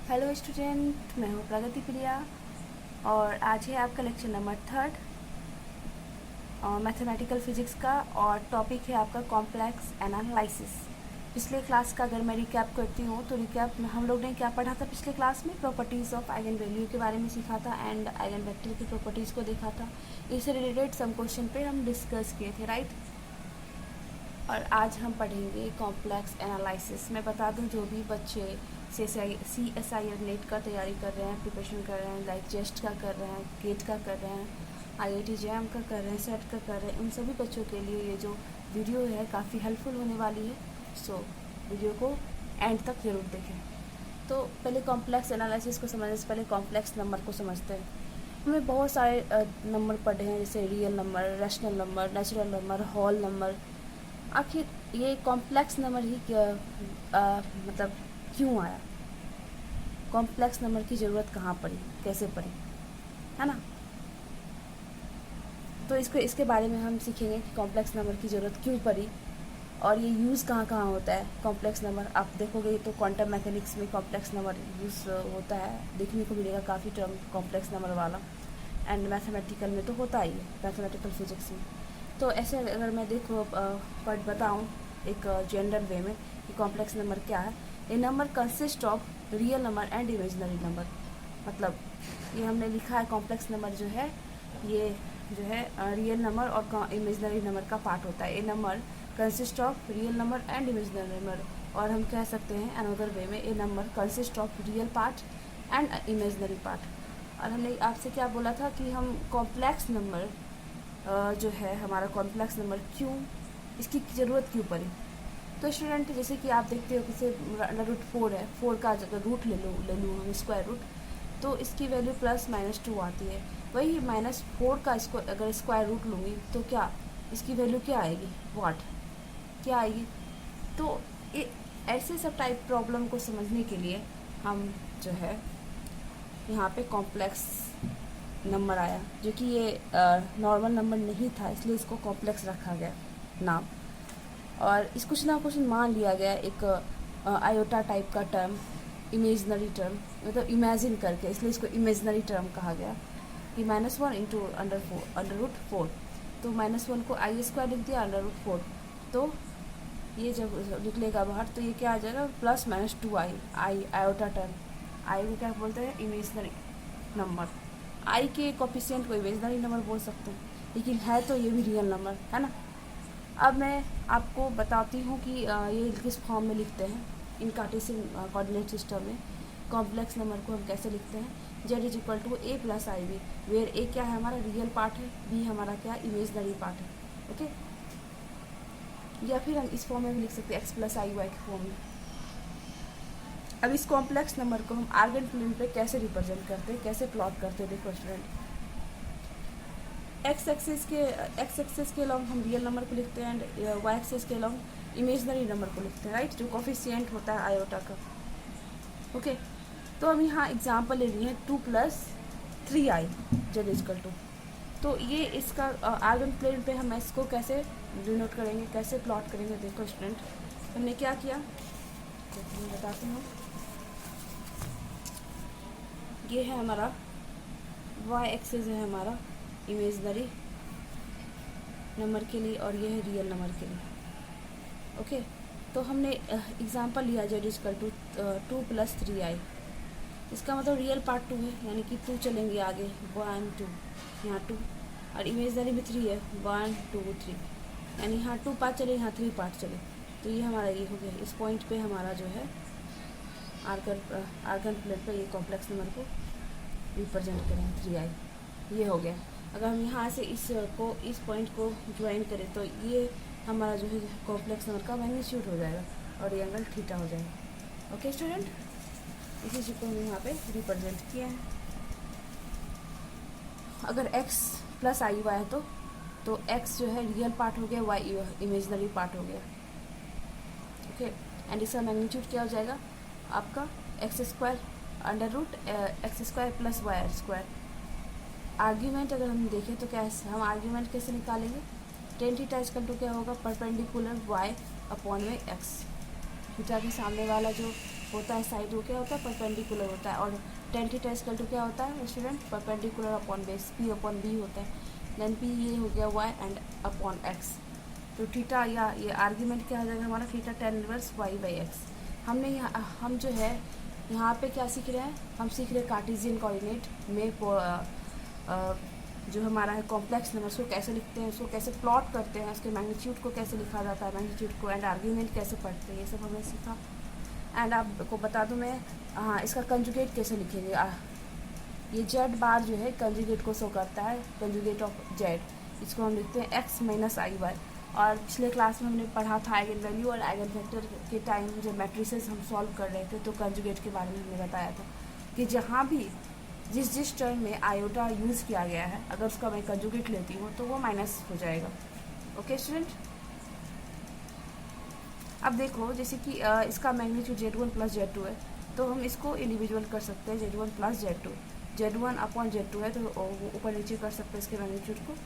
Hello student, मैं हूँ प्रगति प्रिया और आज है आपका लेक्चर नंबर 3 मैथमेटिकल फिजिक्स का। और टॉपिक है आपका कॉम्प्लेक्स एनालिसिस। पिछले क्लास का अगर मैं रिकैप करती हूँ तो रिकैप में हम लोग ने क्या पढ़ा था पिछले क्लास में? प्रॉपर्टीज़ ऑफ आइगन वैल्यू के बारे में सीखा था एंड आइगन वेक्टर की प्रॉपर्टीज़ को देखा था। इससे रिलेटेड सम क्वेश्चन पे हम डिस्कस किए थे, राइट। और आज हम पढ़ेंगे कॉम्प्लेक्स एनालिसिस। मैं बता दूं, जो भी बच्चे CSIR नेट का तैयारी कर रहे हैं, प्रिपरेशन कर रहे हैं, लाइक जेस्ट का कर रहे हैं, गेट का कर रहे हैं, IIT JAM का कर रहे हैं, सेट का कर रहे हैं, उन सभी बच्चों के लिए ये जो वीडियो है काफ़ी हेल्पफुल होने वाली है। सो वीडियो को एंड तक ज़रूर देखें। तो पहले कॉम्प्लेक्स एनालिसिस को समझने से पहले कॉम्प्लेक्स नंबर को समझते हैं। हमने बहुत सारे नंबर पढ़े हैं, जैसे real number, rational number, natural number, whole number. आखिर ये कॉम्प्लेक्स नंबर ही मतलब क्यों आया? कॉम्प्लेक्स नंबर की ज़रूरत कहाँ पड़ी, कैसे पड़ी, है ना? तो इसके बारे में हम सीखेंगे कि कॉम्प्लेक्स नंबर की ज़रूरत क्यों पड़ी और ये यूज़ कहाँ कहाँ होता है कॉम्प्लेक्स नंबर। आप देखोगे तो क्वांटम मैकेनिक्स में कॉम्प्लेक्स नंबर यूज़ होता है, देखने को मिलेगा काफ़ी टर्म कॉम्प्लेक्स नंबर वाला। एंड मैथमेटिकल में तो होता ही है, मैथमेटिकल फिजिक्स में। तो ऐसे अगर मैं देखो बताऊँ एक जनरल वे में कि कॉम्प्लेक्स नंबर क्या है। A number consist of real number and imaginary number. मतलब ये हमने लिखा है, कॉम्प्लेक्स नंबर जो है ये जो है रियल नंबर और इमेजिनरी नंबर का पार्ट होता है। A number consist of real number and imaginary number. और हम कह सकते हैं अनदर वे में, a number consist of real part and imaginary part. और हमने आपसे क्या बोला था कि हम कॉम्प्लेक्स नंबर जो है हमारा कॉम्प्लेक्स नंबर क्यों, इसकी ज़रूरत क्यों पड़ी। तो स्टूडेंट, जैसे कि आप देखते हो कि √4 है, 4 का अगर रूट ले लूँ हम स्क्वायर रूट, तो इसकी वैल्यू +-2 आती है। वही -4 का इसको अगर स्क्वायर रूट लूँगी तो क्या इसकी वैल्यू क्या आएगी? वाट क्या आएगी? तो ऐसे सब टाइप प्रॉब्लम को समझने के लिए हम जो है यहाँ पे कॉम्प्लेक्स नंबर आया, जो कि ये नॉर्मल नंबर नहीं था, इसलिए इसको कॉम्प्लेक्स रखा गया नाम। और इस कुछ ना कुछ मान लिया गया एक आयोटा टाइप का टर्म, इमेजनरी टर्म, मतलब इमेजिन करके, इसलिए इसको इमेजनरी टर्म कहा गया कि -1 इंटू √4। तो -1 को I² लिख दिया, √4। तो ये जब निकलेगा बाहर तो ये क्या आ जाएगा? +-2i, iota term. आई को क्या बोलते हैं? Imaginary number. आई के कोफिशिएंट को इमेजनरी नंबर बोल सकते हैं, लेकिन है तो ये भी रियल नंबर, है ना। अब मैं आपको बताती हूँ कि ये किस फॉर्म में लिखते हैं इन कार्टेशियन कोऑर्डिनेट सिस्टम में। कॉम्प्लेक्स नंबर को हम कैसे लिखते हैं? Z = a + ib, where a क्या है? हमारा रियल पार्ट है, b हमारा क्या? इमेजनरी पार्ट है, ओके। या फिर हम इस फॉर्म में भी लिख सकते हैं, x + iy के फॉर्म में। अब इस कॉम्प्लेक्स नंबर को हम आर्गन प्लेन पे कैसे रिप्रेजेंट करते हैं, कैसे प्लॉट करते हैं? देखो स्टूडेंट, एक्स एक्सिस के लॉन्ग हम रियल नंबर को लिखते हैं एंड वाई एक्सिस के लॉन्ग इमेजनरी नंबर को लिखते हैं, राइट, जो कोफिशिएंट होता है आयोटा का, ओके। तो हम यहाँ एग्जांपल ले लिए 2 + 3i Z = 2। तो ये इसका आर्गन प्लेन पे हम इसको कैसे डिनोट करेंगे, कैसे प्लॉट करेंगे? देखो स्टूडेंट, हमने क्या किया मैं बताती हूँ। ये है हमारा वाई एक्सिस है हमारा इमेजनरी नंबर के लिए और ये है रियल नंबर के लिए, ओके। तो हमने एग्जांपल लिया Z = 2 + 3i। इसका मतलब रियल पार्ट 2 है, यानी कि 2 चलेंगे आगे, 1 2, यहाँ 2, और इमेजनरी में 3 है, 1 2 3, यानी यहाँ 2 पार्ट चले, यहाँ 3 पार्ट चले। तो ये हमारा ये हो गया। इस पॉइंट पे हमारा जो है आर्गन प्लेन पे ये कॉम्प्लेक्स नंबर को रिप्रेजेंट करें 3i, ये हो गया। अगर हम यहाँ से इस पॉइंट को ज्वाइन करें तो ये हमारा जो है कॉम्प्लेक्स नंबर का मैग्नीट्यूड हो जाएगा और ये एंगल थीटा हो जाएगा, ओके स्टूडेंट। इसी चीज़ को हम यहाँ पे रिप्रेजेंट किया है। अगर x + iy है तो x जो है रियल पार्ट हो गया, y इमेजनरी पार्ट हो गया, ओके। एंड इसका मैग्नीट्यूड क्या हो जाएगा आपका? x² √x² + y²। आर्ग्यूमेंट अगर हम देखें तो क्या हम आर्ग्यूमेंट कैसे निकालेंगे? tan θ = क्या होगा? Perpendicular y/x। थीटा के सामने वाला जो होता है साइड वो क्या होता है परपेंडिकुलर होता है, और टेन थीटा इक्वल टू क्या होता है student perpendicular upon base p upon b होता है, देन पी ये हो गया वाई एंड अपॉन एक्स। तो थीटा या ये आर्ग्यूमेंट क्या हो जाएगा हमारा theta tan inverse y by x. हमने यहाँ हम जो है यहाँ पे क्या सीख रहे हैं, हम सीख रहे हैं कार्टेशियन कोऑर्डिनेट में जो हमारा है कॉम्प्लेक्स नंबर उसको कैसे लिखते हैं, उसको कैसे प्लॉट करते हैं, उसके मैग्नीट्यूड को कैसे लिखा जाता है, मैग्नीट्यूड को एंड आर्ग्यूमेंट कैसे पढ़ते हैं, ये सब हमने सीखा। एंड आपको बता दूं मैं हाँ इसका कंजुगेट कैसे लिखेंगे। ये जेड बार जो है कंजुगेट को शो करता है, कंजुगेट ऑफ जेड, इसको हम लिखते हैं एक्स माइनस आई वाई। और पिछले क्लास में हमने पढ़ा था आइगन वैल्यू और आइगन फैक्टर के टाइम जो मैट्रिसेस हम सॉल्व कर रहे थे तो कंजुगेट के बारे में हमने बताया था कि जहाँ भी जिस टर्म में आयोटा यूज़ किया गया है अगर उसका मैं कंजुगेट लेती हूँ तो वो माइनस हो जाएगा। ओके स्टूडेंट, अब देखो जैसे कि इसका मैग्नीट्यूड Z1 प्लस Z2 है तो हम इसको इंडिविजुअल कर सकते हैं Z1 plus Z2, Z1 upon Z2 है तो ऊपर नीचे कर सकते हैं इसके मैग्नीट्यूड को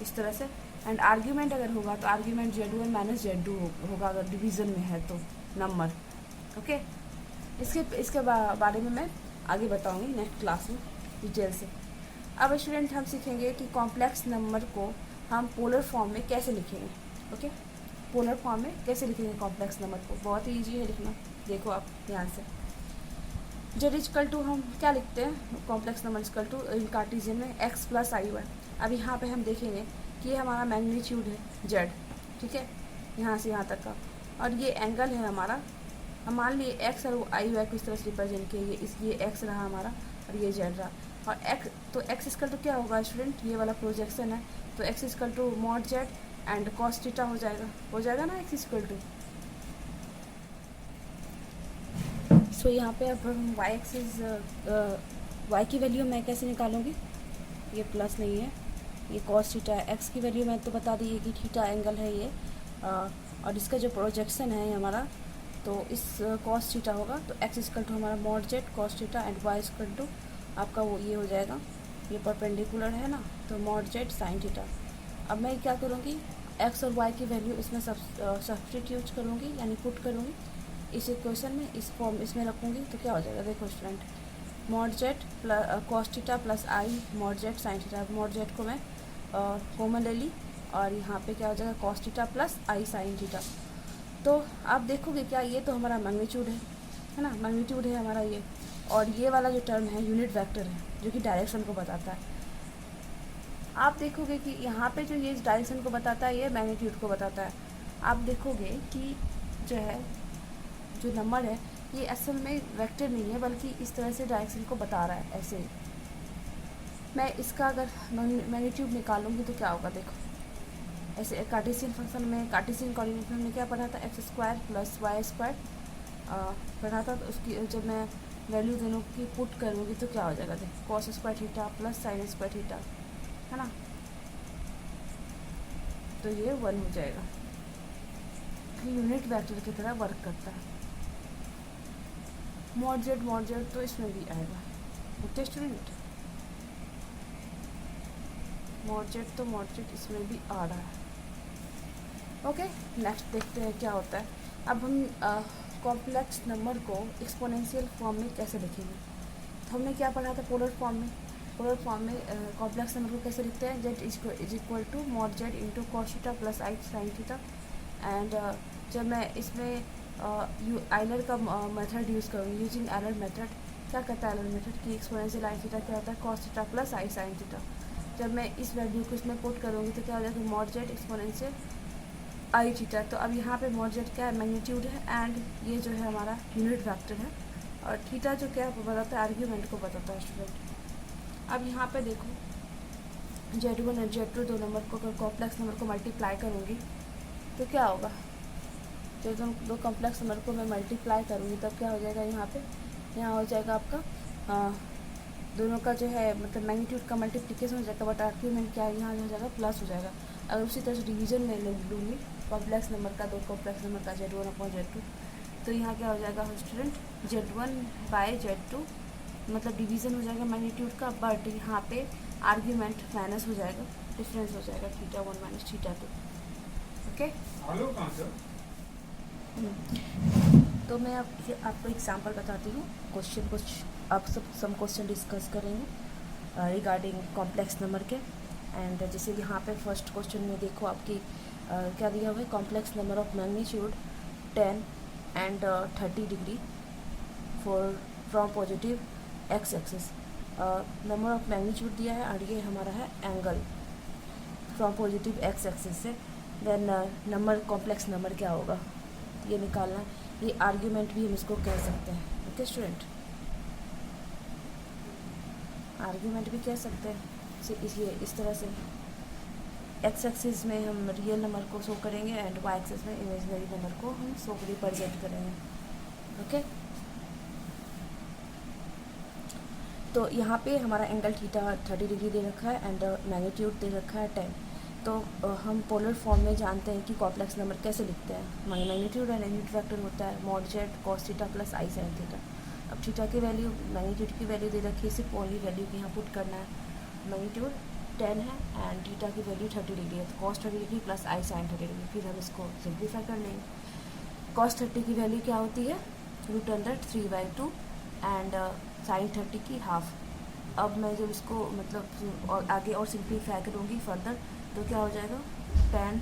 इस तरह से। एंड आर्ग्यूमेंट अगर होगा तो आर्ग्यूमेंट Z1 माइनस Z2 होगा अगर डिवीज़न में है तो नंबर। ओके, इसके बारे में मैं आगे बताऊंगी नेक्स्ट क्लास में डिटेल से। अब स्टूडेंट हम सीखेंगे कि कॉम्प्लेक्स नंबर को हम पोलर फॉर्म में कैसे लिखेंगे। ओके, पोलर फॉर्म में कैसे लिखेंगे कॉम्प्लेक्स नंबर को, बहुत ही ईजी है लिखना, देखो आप ध्यान से। जेड इक्वल टू हम क्या लिखते हैं complex number equal to in Cartesian में एक्स प्लस आई वाई। अब यहाँ पे हम देखेंगे कि ये हमारा मैग्नीट्यूड है जेड, ठीक है, यहाँ से यहाँ तक का, और ये एंगल है हमारा, हम मान लिए एक्स और आई वाई को इस तरह से रिप्रेजेंट किए, ये एक्स रहा हमारा और ये जेड रहा, और एक्स तो एक्स इक्वल टू क्या होगा स्टूडेंट, ये वाला प्रोजेक्शन है तो x equal to mod z and cos theta हो जाएगा ना एक्स इक्वल टू। सो यहाँ पे अब हम वाई एक्सिस वाई की वैल्यू मैं कैसे निकालूंगी, ये प्लस नहीं है, ये कॉस थीटा है, एक्स की वैल्यू मैं तो बता दी है कि थीटा एंगल है ये, और इसका जो प्रोजेक्शन है हमारा तो इस कॉस थीटा होगा तो एक्स इक्वल टू हमारा mod z cos theta and y equal to आपका वो ये हो जाएगा, ये परपेंडिकुलर है ना तो मॉड जेड साइन थीटा। अब मैं क्या करूँगी एक्स और वाई की वैल्यू इसमें सब्स्टिट्यूट करूँगी यानी पुट करूँगी इस इक्वेशन में, इस फॉर्म इसमें रखूँगी तो क्या हो जाएगा देखो student, mod z plus cos theta plus i mod z sine theta. Mod z को मैं कॉमन ले ली और यहाँ पे क्या हो जाएगा cos theta plus i sine theta. तो आप देखोगे क्या ये तो हमारा मैग्नीट्यूड है ना, मैग्नीट्यूड है हमारा ये, और ये वाला जो टर्म है यूनिट वेक्टर है जो कि डायरेक्शन को बताता है। आप देखोगे कि यहाँ पे जो ये डायरेक्शन को बताता है ये मैग्नीट्यूड को बताता है। आप देखोगे कि जो है जो नंबर है ये असल में वेक्टर नहीं है बल्कि इस तरह से डायरेक्शन को बता रहा है। ऐसे मैं इसका अगर मैग्नीट्यूड निकालूंगी तो क्या होगा देखो, ऐसे कार्टेशियन फंक्शन में कार्टेशियन कोऑर्डिनेट में क्या पढ़ा था x square plus y square पढ़ा था, तो उसकी जब मैं वैल्यू दोनों की पुट करूँगी तो क्या हो जाएगा देखो cos square theta plus sine square theta है ना, तो ये 1 हो जाएगा, यूनिट वेक्टर की तरह वर्क करता है। मॉड जेड तो इसमें भी आएगा, ओके स्टूडेंट, मॉड जेड इसमें भी आ रहा है। ओके, नेक्स्ट देखते हैं क्या होता है। अब हम कॉम्प्लेक्स नंबर को एक्सपोनेंशियल फॉर्म में कैसे लिखेंगे, तो हमने क्या पढ़ा था पोलर फॉर्म में कॉम्प्लेक्स नंबर को कैसे लिखते हैं, z is equal to mod z into cos theta plus i sine theta. And जब मैं इसमें आइलर का मेथड यूज़ करूँगी यूजिंग आइलर मेथड, क्या करता है आइलर मेथड की एक्सपोनेंशियल आई थीटा क्या होता है cos theta plus i sine theta. जब मैं इस वैल्यू को इसमें पुट करूँगी तो क्या हो जाएगा mod z exponential i theta. तो अब यहाँ पे मॉड जेड क्या है मैग्नीट्यूड है एंड ये जो है हमारा यूनिट वेक्टर है, और थीटा जो क्या बताता है आर्ग्यूमेंट को बताता है स्टूडेंट। अब यहाँ पे देखो Z1 और Z2 दो नंबर को अगर कॉम्प्लेक्स नंबर को मल्टीप्लाई करूँगी तो क्या होगा, जब दो कॉम्प्लेक्स नंबर को मैं मल्टीप्लाई करूँगी तब क्या हो जाएगा यहाँ हो जाएगा आपका दोनों का जो है मतलब मैग्नीट्यूड का मल्टीप्लिकेशन हो जाएगा, बट आर्ग्यूमेंट क्या है यहाँ हो जाएगा प्लस हो जाएगा। अगर उसी तरह से डिवीजन में लूँगी कॉम्प्लेक्स नंबर का दो कॉम्प्लेक्स नंबर का Z1 अपॉन Z2 तो यहाँ क्या हो जाएगा स्टूडेंट Z1 बाय Z2 मतलब डिवीज़न हो जाएगा मैग्नीट्यूड का, बट यहाँ पे आर्ग्यूमेंट माइनस हो जाएगा, डिफरेंस हो जाएगा थीटा 1 माइनस थीटा 2। ओके, तो मैं आपको एग्जांपल बताती हूँ, क्वेश्चन कुछ आप सम क्वेश्चन डिस्कस करेंगे रिगार्डिंग कॉम्प्लेक्स नंबर के। एंड जैसे यहाँ पे फर्स्ट क्वेश्चन में देखो आपकी क्या दिया हुआ है, complex number of magnitude 10 and 30 degree for from positive x axis. Number of magnitude दिया है और ये हमारा है angle from positive x axis से। देन नंबर कॉम्प्लेक्स नंबर क्या होगा ये निकालना है। ये आर्ग्यूमेंट भी हम इसको कह सकते हैं। ओके स्टूडेंट, आर्ग्यूमेंट भी कह सकते हैं। इसलिए इस तरह से एक्स एक्सिस में हम रियल नंबर को शो करेंगे एंड वाई एक्सिस में इमेजिनरी नंबर को हम शो रिप्रेजेंट करेंगे। ओके, तो यहाँ पे हमारा एंगल थीटा 30 डिग्री दे रखा है एंड मैग्नीट्यूड दे रखा है 10। तो हम पोलर फॉर्म में जानते हैं कि कॉम्प्लेक्स नंबर कैसे लिखते हैं। मैग्नीट्यूड एंड यूनिट वेक्टर होता है mod z cos theta plus i sine theta. अब थीटा की वैल्यू, मैग्नीट्यूड की वैल्यू दे रखी है, सिर्फ ओनली वैल्यू की यहाँ पुट करना है। मैग्नीट्यूड 10 है एंड थीटा की वैल्यू 30 डिग्री है, तो cos 30 degree plus i sign 30 degree. फिर हम इसको सिंप्लीफाई कर लेंगे। कॉस 30 की वैल्यू क्या होती है, √3/2 एंड साइन 30 की हाफ। अब मैं जब इसको मतलब और आगे और सिंप्लीफाई करूँगी फर्दर तो क्या हो जाएगा, 10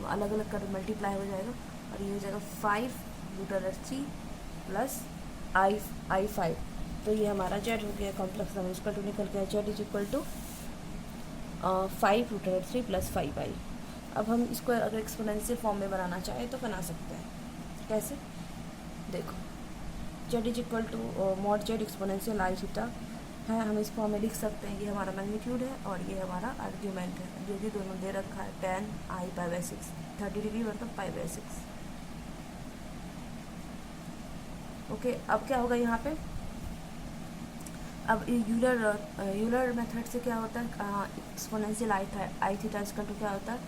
अलग अलग कर मल्टीप्लाई हो जाएगा और ये हो जाएगा 5√3 प्लस आई5। तो ये हमारा जेड हो गया कॉम्प्लेक्स नंबर। इसका टू निकल गया z is equal to 5√3 plus 5i। अब हम इसको अगर एक्सपोनेंशियल फॉर्म में बनाना चाहें तो बना सकते हैं। कैसे, देखो z is equal to mod z exponential i theta है। हम इस फॉर्म में लिख सकते हैं, ये हमारा मैग्नीट्यूड है और ये हमारा आर्ग्यूमेंट है, जो कि दोनों दे रखा है 10 i/6, 30 डिग्री मतलब π/6। ओके, अब क्या होगा यहाँ पे, अब यूलर मेथड से क्या होता है, एक्सपोनेंशियल आई थीटा इसका तो क्या होता है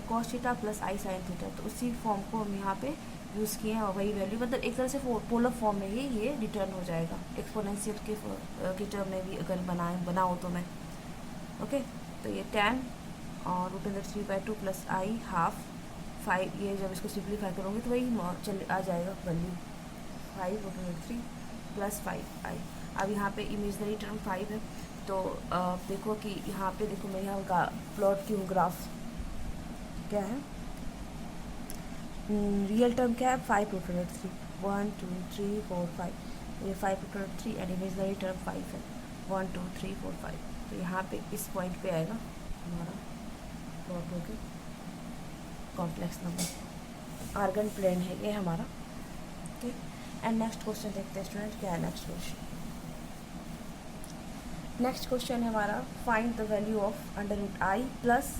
cos theta plus i sine theta. तो उसी फॉर्म को हम यहाँ पे यूज़ किए हैं और वही वैल्यू मतलब एक तरह से पोलर फॉर्म में ही ये रिटर्न हो जाएगा एक्सपोनेंशियल के टर्म में भी अगर बनाओ तो मैं। ओके, तो ये 10 और √3/2 प्लस आई हाफ 5, ये जब इसको सिंप्लीफाई करूँगी तो वही चल आ जाएगा वैल्यू 5√3 प्लस 5i। अब यहाँ पे इमेजनरी टर्म 5 है, तो देखो कि यहाँ पे देखो मैं यहाँ प्लॉट की हूँ ग्राफ, क्या है रियल टर्म क्या है 5√3, 1 2 3 4 5, ये 5√3 एंड इमेजनरी टर्म 5 है 1 2 3 4 5। तो यहाँ पे इस पॉइंट पे आएगा हमारा प्लॉट होगी कॉम्प्लेक्स नंबर, आर्गन प्लेन है ये हमारा। ओके, एंड नेक्स्ट क्वेश्चन देखते हैं स्टूडेंट, क्या है नेक्स्ट क्वेश्चन। नेक्स्ट क्वेश्चन है हमारा find the value of √i plus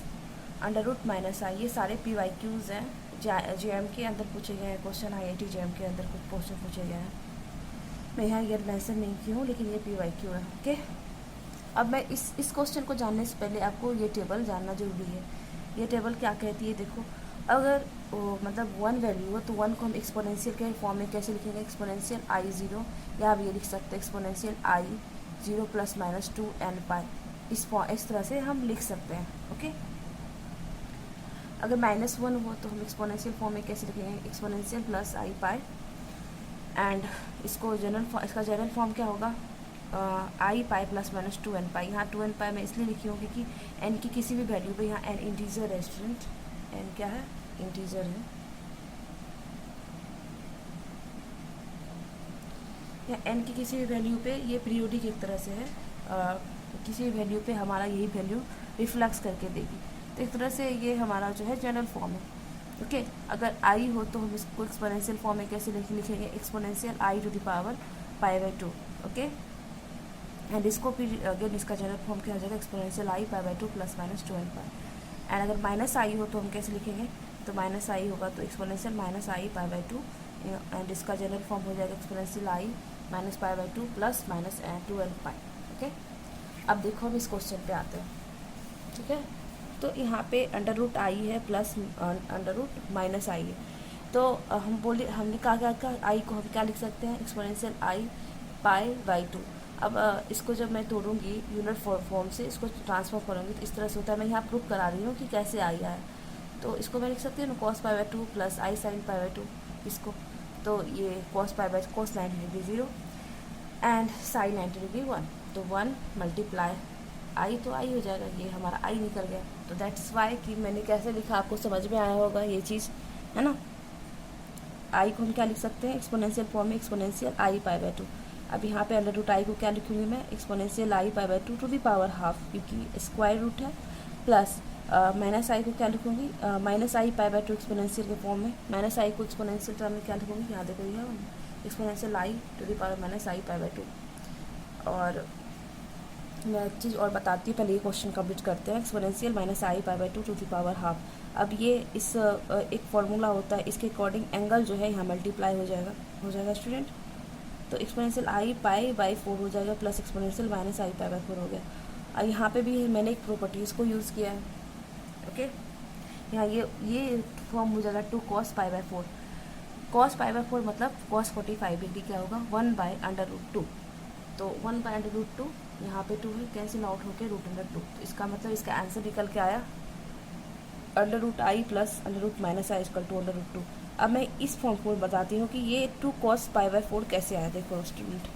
√-i। ये सारे PYQs हैं, JM के अंदर पूछे गए हैं क्वेश्चन, IIT JM के अंदर कुछ क्वेश्चन पूछे गए हैं। मैं यहाँ ये मेंशन नहीं की हूँ लेकिन ये PYQ है। ओके, अब मैं इस क्वेश्चन को जानने से पहले आपको ये टेबल जानना जरूरी है। ये टेबल क्या कहती है, देखो अगर मतलब 1 वैल्यू हो तो 1 को हम एक्सपोनेंशियल के फॉर्म में कैसे लिखेंगे, एक्सपोनेंशियल i0, या आप ये लिख सकते हैं एक्सपोनेंशियल i0 ± 2 n पाई। इस तरह से हम लिख सकते हैं। ओके, अगर -1 हो तो हम एक्सपोनेंशियल फॉर्म में कैसे लिखेंगे, exponential plus I pi. And इसको इसका जनरल फॉर्म क्या होगा, आई पाई प्लस -2 n पाई। यहाँ 2 n पाई मैं इसलिए लिखी हूँ क्योंकि n की किसी भी वैल्यू पे, यहाँ n इंटीजर है स्टूडेंट, n क्या है इंटीजर है, या n की किसी भी वैल्यू पे ये पीरियोडिक एक तरह से है, किसी भी वैल्यू पे हमारा यही वैल्यू रिफ्लेक्स करके देगी। तो एक तरह से ये हमारा जो है जनरल फॉर्म है। ओके, अगर i हो तो हम इसको एक्सपोनेंशियल फॉर्म में कैसे लिखेंगे, एक्सपोनेंशियल i⁻π/2। ओके, एंड इसको फिर अगेन इसका जनरल फॉर्म क्या हो जाएगा, exponential i/2 plus -2 n pi. And अगर -i हो तो हम कैसे लिखेंगे, तो -i होगा तो एक्सपोनेंशियल -i/2 एंड इसका जनरल फॉर्म हो जाएगा exponential i -π/2 plus -2 n pi. Okay, अब देखो हम इस क्वेश्चन पे आते हैं। ठीक है, तो यहाँ पे √i है प्लस √-i है। तो हमने कहा आई को हम क्या लिख सकते हैं, एक्सपोनेंशियल i/2। अब इसको जब मैं तोड़ूंगी यूलर फॉर्म से, इसको ट्रांसफर करूँगी तो इस तरह से होता है। मैं यहाँ प्रूव करा रही हूँ कि कैसे आई है। तो इसको मैं लिख सकती हूँ cos π/2 प्लस i sin π/2। इसको तो ये cos pi by cos 90 degree 0 and sin 90 degree 1, तो 1 मल्टीप्लाई आई तो आई हो जाएगा, ये हमारा आई निकल गया। तो दैट्स वाई कि मैंने कैसे लिखा, आपको समझ में आया होगा ये चीज़, है ना। आई को हम क्या लिख सकते हैं एक्सपोनेंशियल फॉर्म में, एक्सपोनेंशियल आई पाई बाई 2। अब यहाँ पे अंडर रूट आई को क्या लिखूँगी मैं, exponential i pi by 2 to the power half, क्योंकि स्क्वायर रूट है, प्लस माइनस आई को क्या लिखूँगी, minus i pi by 2 exponential के फॉर्म में। माइनस आई को एक्सपोनेंशियल टर्म में क्या लिखूँगी, यहाँ देखो ये exponential i to the power minus i pi by 2। और मैं एक चीज़ और बताती हूँ, पहले ये क्वेश्चन कंप्लीट करते हैं। Exponential minus i pi by 2 to the power half. अब ये इस एक फार्मूला होता है, इसके अकॉर्डिंग एंगल जो है यहाँ मल्टीप्लाई हो जाएगा स्टूडेंट। तो एक्सपोनेंशियल आई पाई बाई 4 हो जाएगा, plus exponential minus i pi by 4 हो गया। और यहाँ पे भी मैंने एक प्रॉपर्टीज़ को यूज़ किया है, ओके। यहाँ ये फॉर्म हो जाएगा 2 cos pi by 4। cos pi by 4 मतलब cos 45 डिग्री क्या होगा, 1 बाई अंडर रूट 2। तो 1 बाई अंडर रूट 2, यहाँ पे 2 है, कैंसिल आउट होकर रूट अंडर 2। तो इसका मतलब इसका आंसर निकल के आया under root i plus under root minus i equal to under root 2। अब मैं इस फॉर्म को बताती हूँ कि ये 2 cos पाई बाई 4 कैसे आया। देखो स्टूडेंट,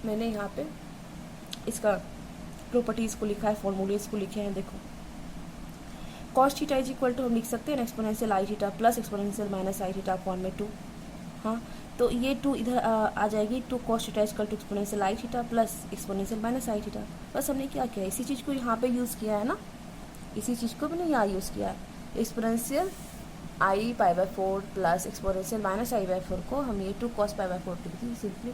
मैंने यहाँ पे इसका प्रॉपर्टीज़ को लिखा है, फॉर्मूलेज को लिखे हैं। देखो cos theta is equal to हम लिख सकते हैं exponential i theta plus exponential minus i theta upon में 2। हाँ, तो ये 2 इधर आ जाएगी, 2 cos theta is equal to exponential i theta plus exponential minus i theta. बस हमने क्या किया, इसी चीज़ को यहाँ पे यूज़ किया है ना, इसी चीज़ को मैंने यहाँ यूज़ किया है। Exponential i pi by 4 plus exponential minus i by 4 को हम ये 2 cos pi by 4 degree simply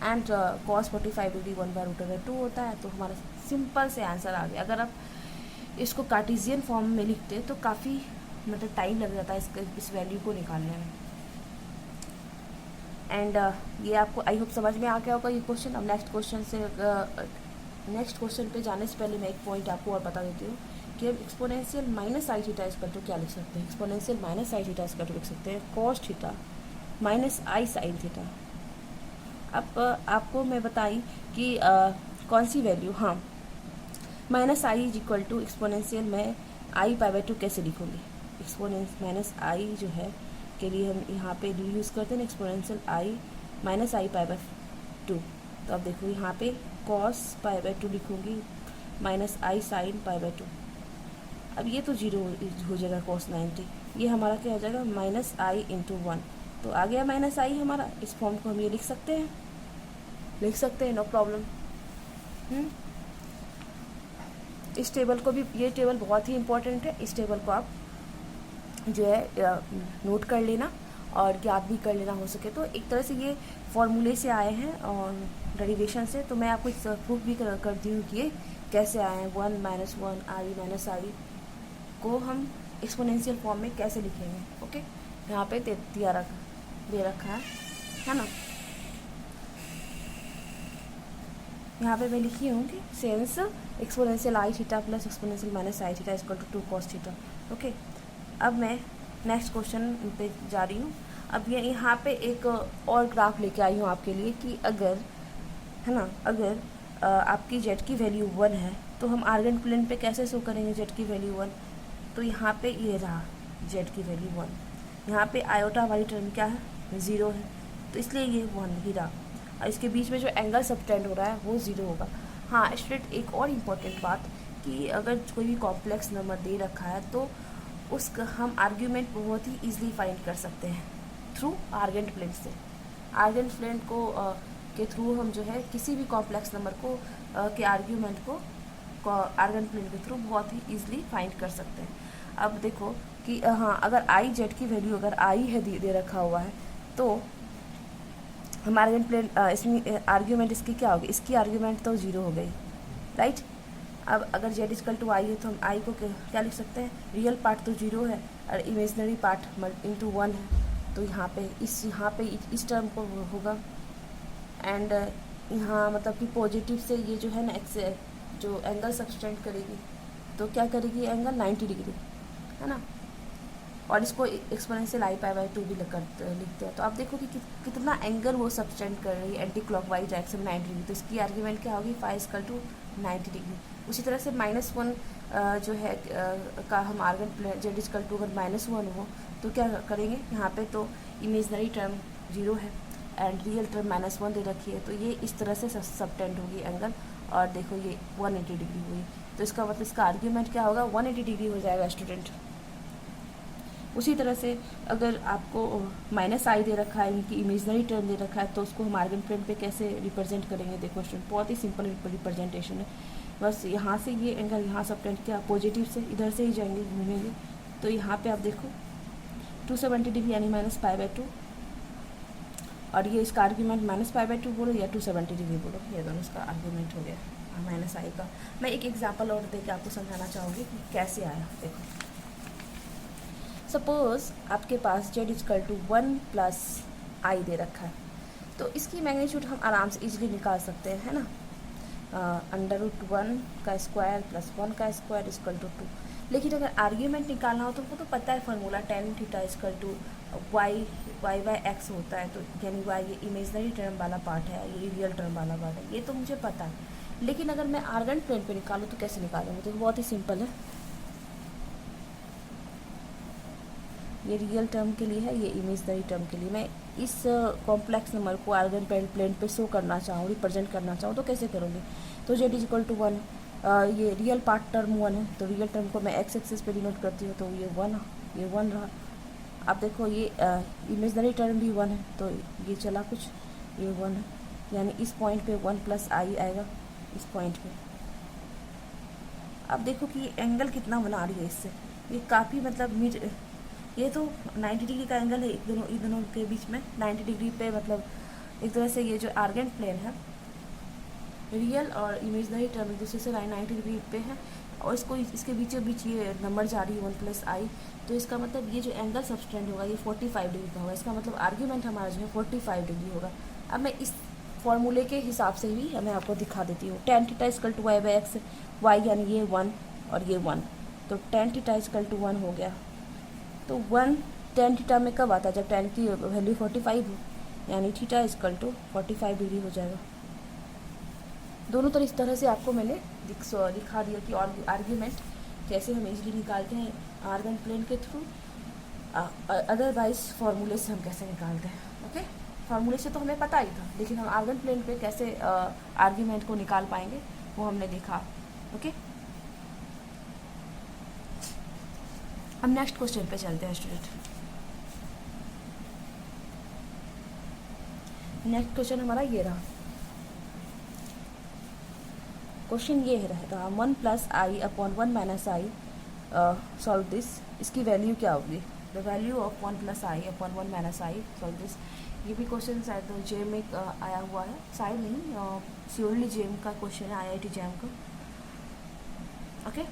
and cos 45 degree 1 by root under 2 होता है। तो हमारा सिंपल से आंसर आ गया। अगर आप इसको कार्टेशियन फॉर्म में लिखते तो काफ़ी मतलब टाइम लग जाता है इस वैल्यू को निकालने में। एंड ये आपको आई होप समझ में आ गया होगा ये क्वेश्चन। अब नेक्स्ट क्वेश्चन पे जाने से पहले मैं एक पॉइंट आपको और बता देती हूँ कि हम exponential minus i theta equal to क्या लिख सकते हैं, exponential minus i theta equal to लिख सकते हैं cos theta minus i sine theta. अब आपको मैं बताई कि कौन सी वैल्यू, हाँ, minus i is equal to exponential में आई पाई बाई 2 कैसे लिखूँगी। एक्सपोनेंस माइनस आई जो है के लिए हम यहाँ पे यूज़ करते हैं exponential I minus i pi by 2। तो अब देखो यहाँ पे cos पाई बाई 2 लिखूँगी minus i sine pi by 2। अब ये तो 0 हो जाएगा cos 90, ये हमारा क्या हो जाएगा माइनस आई इंटू 1। तो आ गया माइनस आई हमारा। इस फॉर्म को हम ये लिख सकते हैं, नो प्रॉब्लम। इस टेबल को भी, ये टेबल बहुत ही इंपॉर्टेंट है, इस टेबल को आप जो है नोट कर लेना और याद भी कर लेना हो सके तो। एक तरह से ये फॉर्मूले से आए हैं और डेरिवेशन से, तो मैं आपको प्रूफ भी करती हूँ कि ये कैसे आए हैं। 1 माइनस 1 आई माइनस आई को हम एक्सपोनेंशियल फॉर्म में कैसे लिखेंगे, ओके। यहाँ पे दे रखा है ना। यहाँ पे मैं लिखी हूँ कि since exponential i theta plus exponential minus i theta equal to 2 cos थीटा, ओके। अब मैं नेक्स्ट क्वेश्चन पे जा रही हूँ। अब ये यहाँ पे एक और ग्राफ लेके आई हूँ आपके लिए कि अगर, है ना, अगर आपकी जेड की वैल्यू 1 है तो हम आर्गन प्लेन पे कैसे शो करेंगे जेड की वैल्यू 1। तो यहाँ पे ये रहा जेड की वैल्यू 1, यहाँ पे आयोटा वाली टर्म क्या है 0 है, तो इसलिए ये 1 ही रहा। और इसके बीच में जो एंगल सबटेंड हो रहा है वो 0 होगा। हाँ स्टूडेंट, एक और इम्पॉर्टेंट बात कि अगर कोई भी कॉम्प्लेक्स नंबर दे रखा है तो उसका हम आर्ग्यूमेंट बहुत ही ईजिली फाइंड कर सकते हैं थ्रू आर्गेंट प्लेन से। आर्गेंट प्लेन को के थ्रू हम जो है किसी भी कॉम्प्लेक्स नंबर को के आर्ग्यूमेंट को आर्गेंट प्लेन के थ्रू बहुत ही ईजिली फाइंड कर सकते हैं। अब देखो कि हाँ, अगर आई जेड की वैल्यू अगर आई है दे रखा हुआ है तो हम आर्गेंट प्लेन इसमें आर्ग्यूमेंट इसकी क्या होगी, इसकी आर्ग्यूमेंट तो 0 हो गई, राइट। अब अगर जेड इक्वल टू आई है तो हम आई को क्या लिख सकते हैं, रियल पार्ट तो 0 है और इमेजनरी पार्ट इंटू 1 है, तो यहाँ पे इस टर्म को होगा। एंड यहाँ मतलब कि पॉजिटिव से ये जो है ना जो एंगल सब्सटेंड करेगी तो क्या करेगी, एंगल 90 डिग्री, है ना। और इसको एक्सपोनेंशियल आई पाई बाई 2 भी लिखते हैं। तो आप देखो कि कितना एंगल वो सब्सटेंड कर रही है एंटी क्लॉकवाइज डायरेक्शन 90 डिग्री। तो इसकी आर्ग्यूमेंट क्या होगी, फाई इक्वल टू 90 डिग्री। उसी तरह से -1 जो है का हम आर्गन जेड इक्वल टू अगर -1 हो तो क्या करेंगे यहाँ पे, तो इमेजनरी टर्म 0 है एंड रियल टर्म -1 दे रखी है, तो ये इस तरह से सबटेंड होगी एंगल, और देखो ये 180 डिग्री हुई, तो इसका मतलब इसका आर्ग्यूमेंट क्या होगा, 180 डिग्री हो जाएगा स्टूडेंट। उसी तरह से अगर आपको -i दे रखा है, इनकी इमेजनरी टर्म दे रखा है, तो उसको हम आर्गन प्लेन पे कैसे रिप्रेजेंट करेंगे। देखो स्टूडेंट बहुत ही सिंपल रिप्रेजेंटेशन है, बस यहाँ से ये एंगल यहाँ सबटेंड क्या पॉजिटिव से इधर से ही जाएंगे घूमेंगे, तो यहाँ पे आप देखो 270 डिग्री यानी -π/2, और ये इसका आर्ग्यूमेंट -π/2 बोलो या 270 डिग्री बोलो, ये दोनों इसका आर्ग्यूमेंट हो गया -i का। मैं एक एग्जांपल और दे के आपको समझाना चाहूँगी कि कैसे आया। देखो सपोज आपके पास z=1 + i दे रखा है, तो इसकी मैग्नीट्यूड हम आराम से इजीली निकाल सकते हैं, है ना। √1 का स्क्वायर + 1 का स्क्वायर = 2। लेकिन अगर आर्ग्यूमेंट निकालना हो तो वो तो पता है फार्मूला tan θ = y/x होता है, तो यानी y ये इमेजनरी टर्म वाला पार्ट है, ये रियल टर्म वाला पार्ट है, ये तो मुझे पता है। लेकिन अगर मैं आर्गन प्लेन पे निकालूँ तो कैसे निकालूँगी, तो बहुत ही सिंपल है। ये रियल टर्म के लिए है, ये इमेजनरी टर्म के लिए। मैं इस कॉम्प्लेक्स नंबर को आर्गन प्लेन पे शो करना चाहूँ, रिप्रेजेंट करना चाहूँ, तो कैसे करूँगी। तो z=1, ये रियल पार्ट टर्म 1 है, तो रियल टर्म को मैं x एक्सिस पे डिनोट करती हूँ, तो ये 1 रहा। अब देखो ये इमेजनरी टर्म भी 1 है, तो ये चला कुछ, ये 1 है, यानी इस पॉइंट पे 1 + i आएगा इस पॉइंट पे। अब देखो कि ये एंगल कितना बना रही है इससे, ये काफ़ी मतलब ये तो 90 डिग्री का एंगल है इन दोनों के बीच में, 90 डिग्री पे, मतलब एक तरह से ये जो आर्गन प्लेन है, रियल और इमेजनरी टर्म एक दूसरे से 90 डिग्री पे है, और इसके बीचों बीच ये नंबर जा रही है 1 + i, तो इसका मतलब ये जो एंगल सबटेंड होगा ये 45 डिग्री का होगा। इसका मतलब आर्ग्यूमेंट हमारा जो है 45 डिग्री होगा। अब मैं इस फॉर्मूले के हिसाब से भी मैं आपको दिखा देती हूँ। tan θ = y/x, y यानी ये 1 और ये 1, तो tan θ = 1 हो गया। तो 1 tan θ में कब आता है, जब tan की वैल्यू 45 हो, यानी θ = 45 डिग्री हो जाएगा। दोनों तरह इस तरह से आपको मैंने दिखा दिया कि आर्ग्यूमेंट कैसे हम इजीली निकालते हैं आर्गन प्लेन के थ्रू, अदरवाइज फार्मूले से हम कैसे निकालते हैं। ओके, फार्मूले से तो हमें पता ही था, लेकिन हम आर्गन प्लेन पे कैसे आर्ग्यूमेंट को निकाल पाएंगे वो हमने देखा। ओके, हम नेक्स्ट क्वेश्चन पे चलते हैं स्टूडेंट। नेक्स्ट क्वेश्चन हमारा ये रहा, क्वेश्चन ये रहेगा 1 + i/1 - i, सॉल्व दिस। इसकी वैल्यू क्या होगी, the value of 1 + i/1 - i, solve this. ये भी क्वेश्चन शायद जेम में आया हुआ है, शायद नहीं, श्योरली जेम का क्वेश्चन है, IIT जेम का। ओके,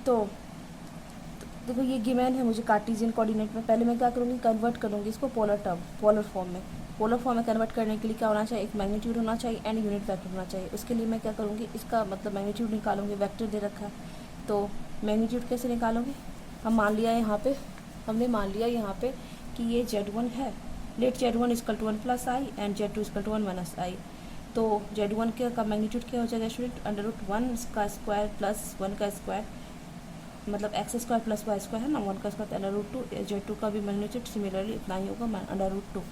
तो देखो ये गिवन है मुझे कार्टेशियन कोऑर्डिनेट में। पहले मैं क्या करूँगी, कन्वर्ट करूँगी इसको पोलर फॉर्म में। पोलर फॉर्म में कन्वर्ट करने के लिए क्या होना चाहिए, एक मैग्नीट्यूड होना चाहिए एंड यूनिट वेक्टर होना चाहिए। उसके लिए मैं क्या करूँगी, इसका मतलब मैग्नीट्यूड निकालूंगी, वेक्टर दे रखा है, तो मैग्नीट्यूड कैसे निकालूंगी। हमने मान लिया यहाँ पे कि ये Z1 है, late Z1 = 1 + i and Z2 = 1 - i। तो Z1 का मैग्नीट्यूड क्या हो जाएगा स्टूडेंट, √1 का स्क्वायर + 1 का स्क्वायर, मतलब x² + y² है ना, 1 का स्क्वायर √2। Z2 का भी मैग्नीट्यूड सिमिलरली इतना ही होगा, √2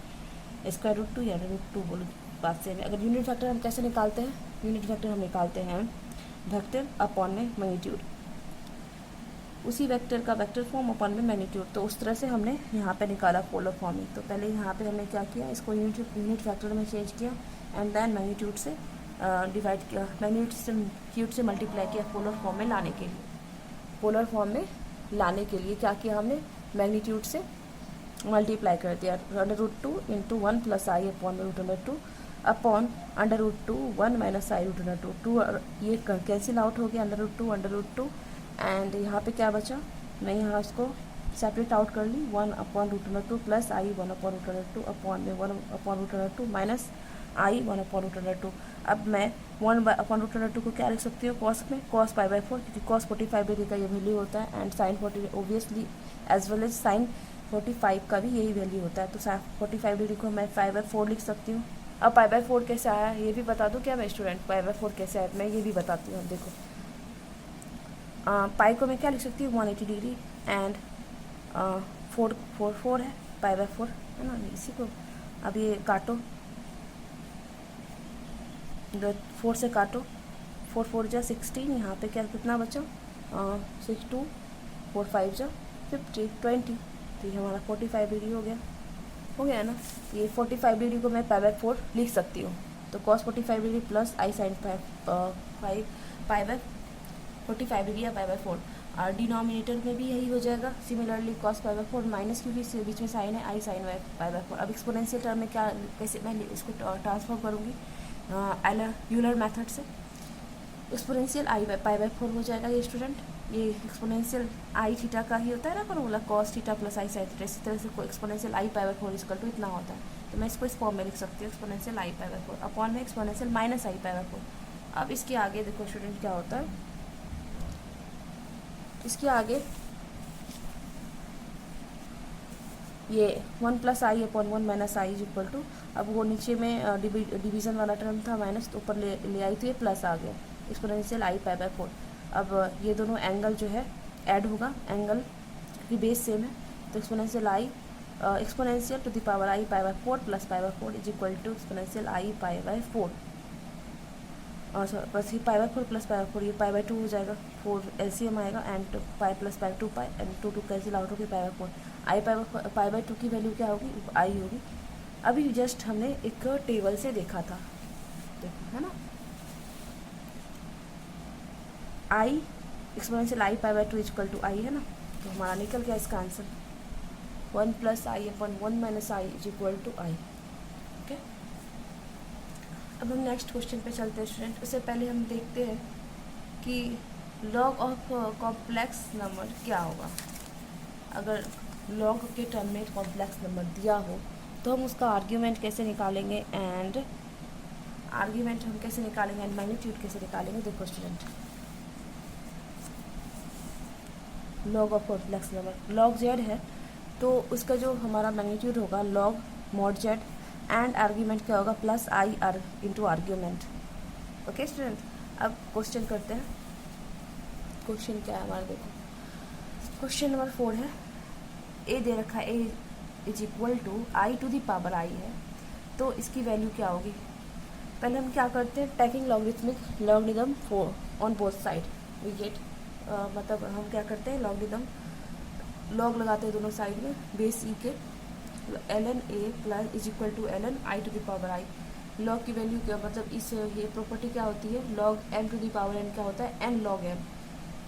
√2 या √2 बोलो, बात से। अगर यूनिट वेक्टर हम कैसे निकालते हैं, यूनिट वेक्टर हम निकालते हैं वेक्टर अपॉन में मैग्नीट्यूड, उसी वेक्टर का वेक्टर फॉर्म अपॉन में मैग्नीट्यूड। तो उस तरह से हमने यहाँ पे निकाला पोलर फॉर्म में। तो पहले यहाँ पे हमने क्या किया, इसको यूनिट वेक्टर में चेंज किया एंड देन मैग्नीट्यूड से डिवाइड किया, मैग्नीट्यूड से मल्टीप्लाई किया पोलर फॉर्म में लाने के लिए। पोलर फॉर्म में लाने के लिए क्या किया हमने, मैग्नीट्यूड से मल्टीप्लाई कर दिया, √2 × 1 + i/√2 अपॉन √2 1 - i√2। 2 ये कैंसिल आउट हो गया, √2 एंड यहाँ पे क्या बचा, मैं यहाँ उसको सेपरेट आउट कर ली, 1/√2 + i 1/√2 अपॉन में 1/√2 माइनस i 1/√2। अब मैं 1/√2 को क्या लिख सकती हूँ, कॉस में, cos π/4, क्योंकि cos 45 डिग्री का ये वैल्यू होता है and sin 40 obviously as well as sin 45 का भी यही वैल्यू होता है। तो 45 डिग्री को मैं π/4 लिख सकती हूँ। अब π/4 कैसे आया ये भी बता दूँ क्या मैं स्टूडेंट, π/4 कैसे आया मैं ये भी बताती हूँ। देखो पाई को मैं क्या लिख सकती हूँ, 180 डिग्री एंड 4 है, पाई बाय 4 है ना। इसी को अब ये काटो, 4 से काटो, 4 4 जा 16, यहाँ पे क्या कितना बचा 6 2 4 5 जा 50 20, तो ये हमारा 45 डिग्री हो गया ना। ये 45 डिग्री को मैं पाई बाय 4 लिख सकती हूँ। तो cos 45 degree plus i sine 5 pi by 45 degree या पाई बाय 4, और डिनोमिनेटर में भी यही हो जाएगा similarly cos pi by 4 minus, क्योंकि इसके बीच में साइन है, आई साइन पाई बाय 4। अब एक्सपोनेंशियल टर्म में क्या, कैसे मैं इसको ट्रांसफॉर्म करूँगी यूलर मेथड से। एक्सपोनेंशियल आई पाई बाय 4 हो जाएगा ये स्टूडेंट। ये एक्सपोनेंशियल आई थीटा का ही होता है ना formula, cos theta plus i sine theta. इसी तरह से exponential i pi by 4 equal to इतना होता है। तो मैं इसको इस फॉर्म में लिख सकती हूँ, exponential i pi by 4 upon में exponential minus i pi by 4। अब इसके आगे देखो स्टूडेंट क्या होता है, इसके आगे ये 1 plus i upon 1 minus i is equal to, अब वो नीचे में डिवीज़न वाला टर्म था माइनस, तो ऊपर ले आई तो ये प्लस आ गया, एक्सपोनेंशियल आई पाई बाय 4। अब ये दोनों एंगल जो है ऐड होगा, एंगल की बेस सेम है, तो exponential i exponential to the power i pi by 4 plus pi by 4 is equal to exponential i pi by 4, और बस ये pi by 4 plus pi by 4, ये पाई बाय 2 हो जाएगा, 4 एलसीएम आएगा, and pi plus pi 2 pi, and 2 2 cancel out होगी, पाई by 4। I pi by 2 की value क्या होगी, आई होगी। अभी जस्ट हमने एक टेबल से देखा था, देखो है ना, i exponential i pi by 2 equal to i है ना, तो हमारा निकल गया इसका answer 1 plus i upon 1 minus i is equal to i. Okay, अब हम नेक्स्ट क्वेश्चन पे चलते हैं स्टूडेंट। उससे पहले हम देखते हैं कि लॉग ऑफ कॉम्प्लेक्स नंबर क्या होगा। अगर लॉग के टर्म में कॉम्प्लेक्स नंबर दिया हो तो हम उसका आर्ग्यूमेंट कैसे निकालेंगे, एंड आर्ग्यूमेंट हम कैसे निकालेंगे, एंड मैग्नीट्यूड कैसे निकालेंगे। देखो student, log of complex number, log Z है तो उसका जो हमारा मैग्नीट्यूड होगा log mod z, and argument क्या होगा plus I R into argument. Okay student, अब क्वेश्चन करते हैं। क्वेश्चन क्या है हमारा, देखो क्वेश्चन नंबर 4 है, ए दे रखा है, a is equal to i to the power i है, तो इसकी वैल्यू क्या होगी। पहले हम क्या करते हैं, taking logarithmic logarithm for on both side we get, मतलब हम क्या करते हैं लॉगरिथम लॉग लगाते हैं दोनों साइड में, बेस ई के ln a plus is equal to ln i to the power i. Log की वैल्यू क्या, मतलब इस ये प्रॉपर्टी क्या होती है, log m to the power n क्या होता है, n log m।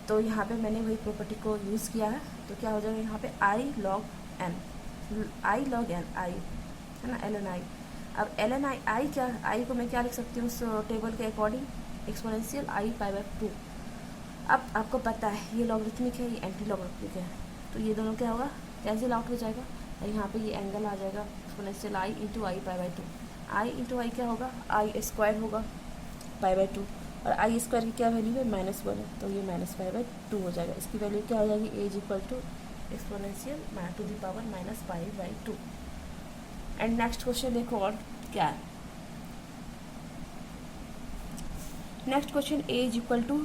तो यहाँ पे मैंने वही प्रॉपर्टी को यूज़ किया है, तो क्या हो जाएगा यहाँ पे i log n, i log n, i है ना, ln i। अब ln i क्या, i को मैं क्या लिख सकती हूँ उस टेबल के according, exponential i pi by 2। अब आपको पता है ये लॉगरिथमिक है, ये एंटी लॉगरिथमिक है, तो ये दोनों क्या होगा, कैंसिल आउट हो जाएगा, और यहाँ पे ये एंगल आ जाएगा exponential i into i pi by 2। I into i क्या होगा, आई स्क्वायर होगा पाई बाय 2, और आई स्क्वायर की क्या वैल्यू है -1 है, तो ये माइनस पाई बाय 2 हो जाएगा। इसकी वैल्यू क्या हो जाएगी, a is equal to exponential to the power minus pi by 2। And next question देखो और क्या है, next question a is equal to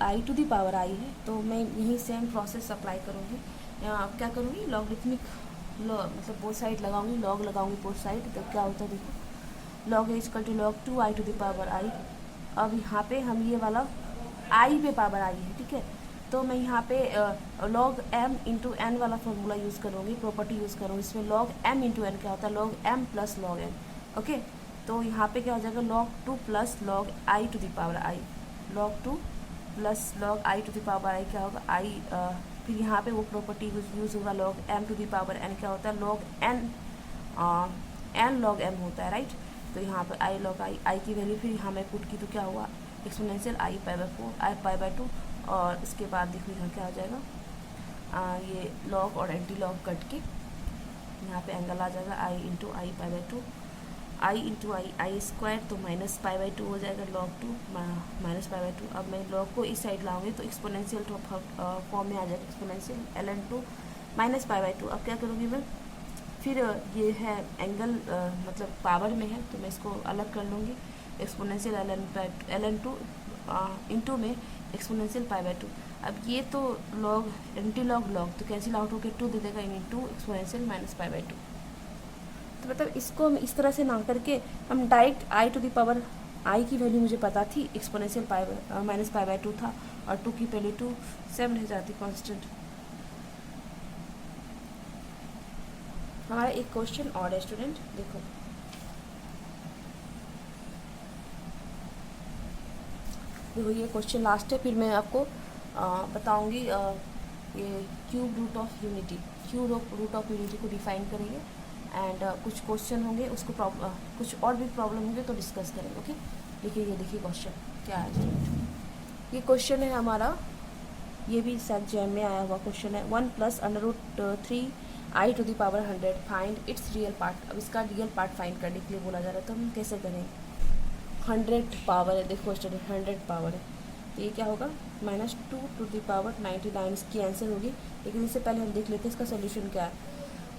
i to the power i है, तो मैं यही सेम प्रोसेस अप्लाई करूँगी। यहाँ आप क्या करूँगी, लॉगरिथमिक मतलब बोथ साइड लगाऊंगी, लॉग लगाऊंगी बोथ साइड, तो क्या होता है देखो, log is equal to log 2 i to the power i. अब यहाँ पे हम ये वाला आई पे पावर आई है, ठीक है, तो मैं यहाँ पे लॉग m इंटू एन वाला फॉर्मूला यूज़ करूँगी, प्रॉपर्टी यूज़ करूँगी। इसमें लॉग m इंटू एन क्या होता है, log m plus log n। Okay, तो यहाँ पे क्या हो जाएगा, log 2 plus log i to the power i, log 2 plus log i to the power i क्या होगा, आई फिर यहाँ पे वो प्रॉपर्टी यूज़ होगा, log m to the power n क्या होता है, लॉग n लॉग m होता है, राइट। तो यहाँ पे आई लॉग आई की वैल्यू फिर यहाँ मैं पुट की, तो क्या हुआ, exponential i pi by 4 I pi by 2, और इसके बाद देखो यहाँ क्या आ जाएगा, ये लॉग और एंटी लॉग कट के यहाँ पे एंगल आ जाएगा i into i pi by 2, i into i square, तो माइनस पाई बाय 2 हो जाएगा, लॉग 2 माइनस पाई बाय 2। अब मैं लॉग को इस साइड लाऊंगी तो एक्सपोनेंशियल फॉर्म में आ जाएगा, exponential ln 2 minus pi by 2। अब क्या करूँगी मैं, फिर ये है एंगल मतलब पावर में है, तो मैं इसको अलग कर लूँगी, एक्सपोनेंशियल ln 2 इंटू में एक्सपोनेंशियल पाई बाय 2। अब ये तो लॉग एंटी लॉग लॉग तो कैंसिल आउट होकर 2 दे देगा, into exponential minus pi by 2। तो मतलब इसको हम इस तरह से ना करके हम direct i to the power i की वैल्यू मुझे पता थी, exponential pi minus pi by 2 था, और 2 की पहले 2 7 रह जाती कांस्टेंट। हमारा एक क्वेश्चन और है स्टूडेंट, देखो देखो ये क्वेश्चन लास्ट है, फिर मैं आपको बताऊंगी ये cube root of unity, cube root of unity को डिफाइन करेंगे, एंड कुछ क्वेश्चन होंगे उसको कुछ और भी प्रॉब्लम होंगे तो डिस्कस करेंगे। ओके, देखिए ये देखिए क्वेश्चन क्या है स्टूडेंट। ये क्वेश्चन है हमारा, ये भी शायद जैम में आया हुआ क्वेश्चन है। 1 plus √3 i to the power 100 find its real part. अब इसका रियल पार्ट फाइंड करने के लिए बोला जा रहा है, तो हम कैसे करेंगे? 100 पावर है, देखो स्टूडेंट 100 पावर है, तो ये क्या होगा -2 टू द पावर 99 इसकी आंसर होगी। लेकिन इससे पहले हम देख लेते हैं इसका सोल्यूशन क्या है।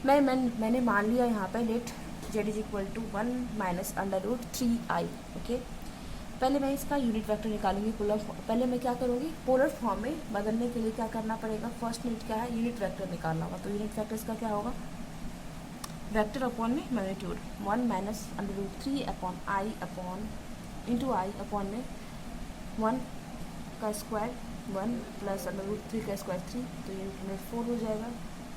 मैंने मान लिया यहाँ पे let z is equal to 1 minus √3i। Okay, पहले मैं इसका यूनिट वेक्टर निकालूंगी पोलर पहले मैं क्या करूँगी, पोलर फॉर्म में बदलने के लिए क्या करना पड़ेगा, फर्स्ट यूनिट क्या है, यूनिट वेक्टर निकालना होगा। तो यूनिट वेक्टर इसका क्या होगा, वेक्टर अपॉन में magnitude 1 minus √3 upon I upon into I upon में 1 का स्क्वायर 1 प्लस √3 का स्क्वायर 3, तो ये √4 हो जाएगा,